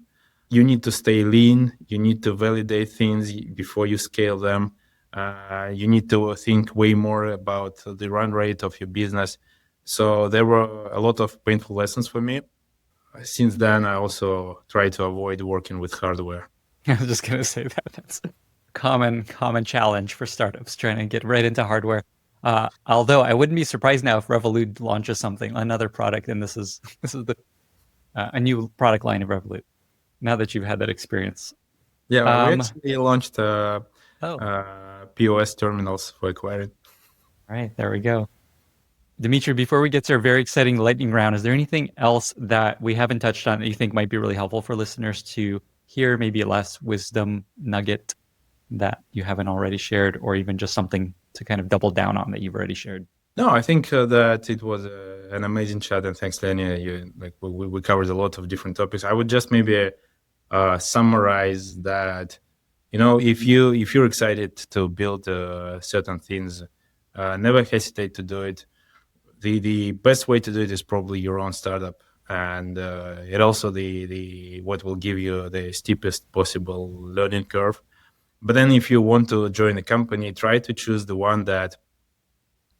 You need to stay lean. You need to validate things before you scale them. You need to think way more about the run rate of your business. So there were a lot of painful lessons for me. Since then, I also try to avoid working with hardware. I was just gonna say that's a common challenge for startups trying to get right into hardware. Although I wouldn't be surprised now if Revolut launches another product, and this is a new product line of Revolut. Now that you've had that experience, Yeah, we actually launched POS terminals for acquiring. All right, there we go. Dmitry, before we get to our very exciting lightning round, is there anything else that we haven't touched on that you think might be really helpful for listeners to hear? Maybe a last wisdom nugget that you haven't already shared, or even just something to kind of double down on that you've already shared? No, I think that it was an amazing chat, and thanks, Lenny. We covered a lot of different topics. I would just maybe summarize that. If you're excited to build certain things, never hesitate to do it. The best way to do it is probably your own startup, and it also the what will give you the steepest possible learning curve. But then, if you want to join a company, try to choose the one that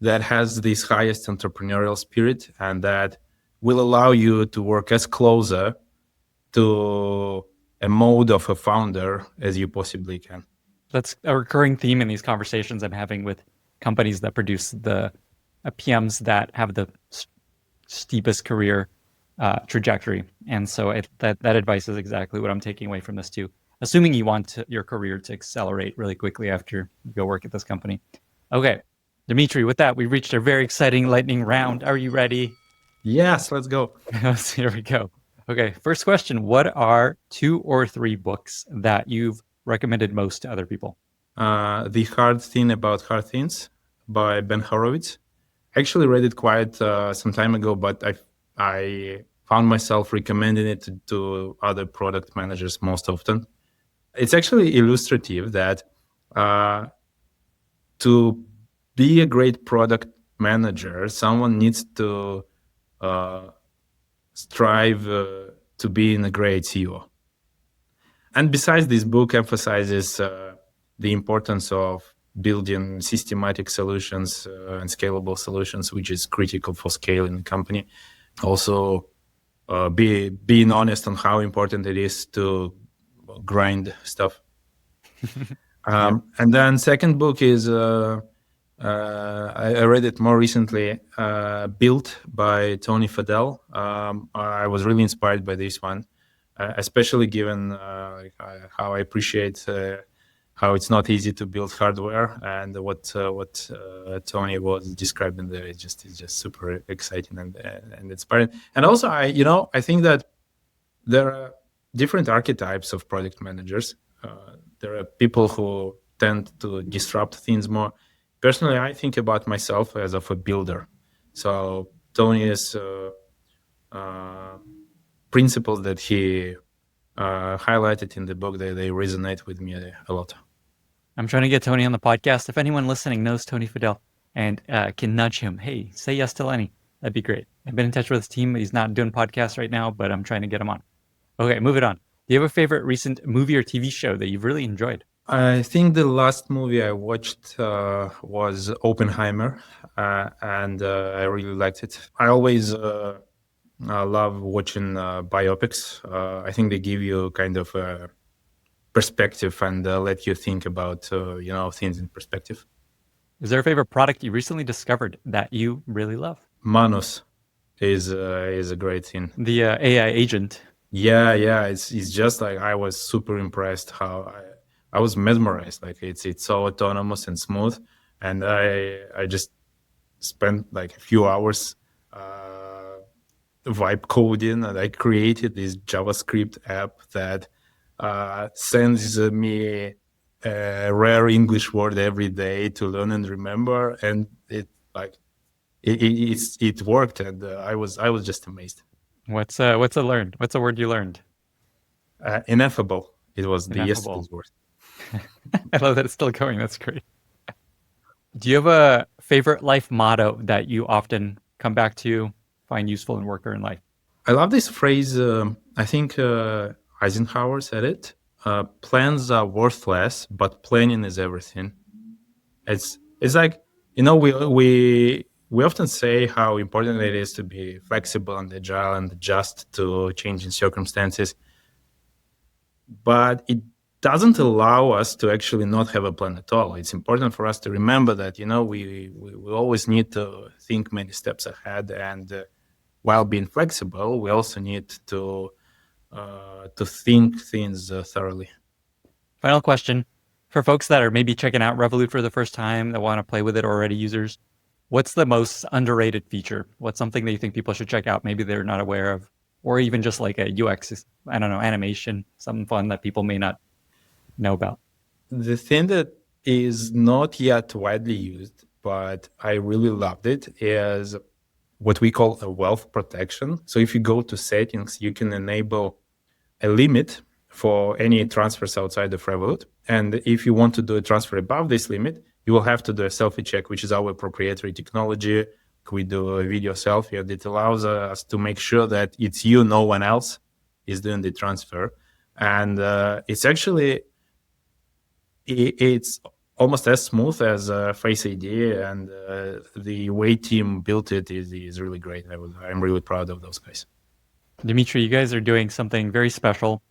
has this highest entrepreneurial spirit and that will allow you to work as closer to a mode of a founder as you possibly can. That's a recurring theme in these conversations I'm having with companies that produce the PMs that have the steepest career trajectory. And so that advice is exactly what I'm taking away from this too. Assuming you want your career to accelerate really quickly after you go work at this company. Okay, Dmitry, with that, we've reached our very exciting lightning round. Are you ready? Yes, let's go. Here we go. Okay, first question. What are 2 or 3 books that you've recommended most to other people? The Hard Thing About Hard Things by Ben Horowitz. I actually read it quite some time ago, but I found myself recommending it to other product managers most often. It's actually illustrative that to be a great product manager, someone needs to strive to be a great CEO. And besides, this book emphasizes the importance of building systematic solutions and scalable solutions, which is critical for scaling the company. Also, being honest on how important it is to grind stuff. And then second book is I read it more recently, Built by Tony Fadell. I was really inspired by this one, especially given how I appreciate how it's not easy to build hardware, and what Tony was describing there is just super exciting and inspiring. And also, I think that there are different archetypes of product managers. There are people who tend to disrupt things more. Personally, I think about myself as of a builder. So Tony's principles that he highlighted in the book, they resonate with me a lot. I'm trying to get Tony on the podcast. If anyone listening knows Tony Fadell and can nudge him, hey, say yes to Lenny. That'd be great. I've been in touch with his team. He's not doing podcasts right now, but I'm trying to get him on. Okay, moving on. Do you have a favorite recent movie or TV show that you've really enjoyed? I think the last movie I watched was Oppenheimer, and I really liked it. I always love watching biopics. I think they give you kind of a perspective and let you think about things in perspective. Is there a favorite product you recently discovered that you really love? Manus is a great thing. The AI agent. Yeah, it's just like I was super impressed how I was mesmerized. Like it's so autonomous and smooth, and I just spent like a few hours vibe coding, and I created this JavaScript app that sends me a rare English word every day to learn and remember, and it worked, and I was just amazed. What's a learned? What's a word you learned? Ineffable. It was Ineffable. the yesterday's word. I love that it's still going. That's great. Do you have a favorite life motto that you often come back to, find useful in work or in life? I love this phrase. I think Eisenhower said it. Plans are worthless, but planning is everything. It's like, we often say how important it is to be flexible and agile and adjust to changing circumstances, but it doesn't allow us to actually not have a plan at all. It's important for us to remember that we always need to think many steps ahead, and while being flexible, we also need to think things thoroughly. Final question. For folks that are maybe checking out Revolut for the first time, that want to play with it, or already users, what's the most underrated feature? What's something that you think people should check out? Maybe they're not aware of, or even just like a UX, I don't know, animation, something fun that people may not know about. The thing that is not yet widely used, but I really loved it, is what we call a wealth protection. So if you go to settings, you can enable a limit for any transfers outside of Revolut. And if you want to do a transfer above this limit, you will have to do a selfie check, which is our proprietary technology. We do a video selfie, and it allows us to make sure that it's you, no one else is doing the transfer. And it's actually, it's almost as smooth as Face ID, and the way team built it is really great. I'm really proud of those guys. Dmitry, you guys are doing something very special.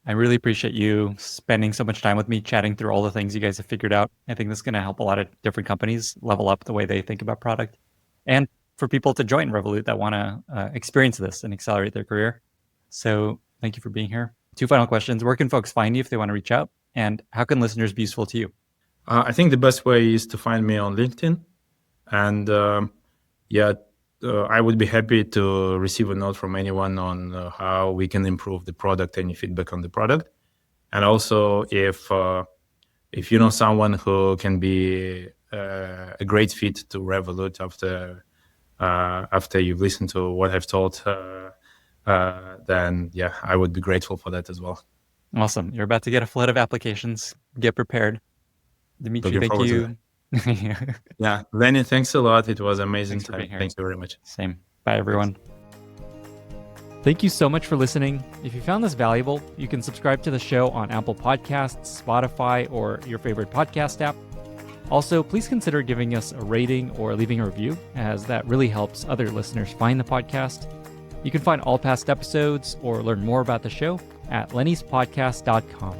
I really appreciate you spending so much time with me, chatting through all the things you guys have figured out. I think this is going to help a lot of different companies level up the way they think about product, and for people to join Revolut that want to experience this and accelerate their career. So thank you for being here. 2 final questions. Where can folks find you if they want to reach out? And how can listeners be useful to you? I think the best way is to find me on LinkedIn. And I would be happy to receive a note from anyone on how we can improve the product, any feedback on the product. And also, if you know someone who can be a great fit to Revolut after you've listened to what I've told, then I would be grateful for that as well. Awesome. You're about to get a flood of applications. Get prepared. Dmitry, thank you. Yeah, Lenny, thanks a lot. It was amazing. Thanks for being here. Thank you very much. Same. Bye, everyone. Thanks. Thank you so much for listening. If you found this valuable, you can subscribe to the show on Apple Podcasts, Spotify, or your favorite podcast app. Also, please consider giving us a rating or leaving a review, as that really helps other listeners find the podcast. You can find all past episodes or learn more about the show at lennyspodcast.com.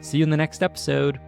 See you in the next episode.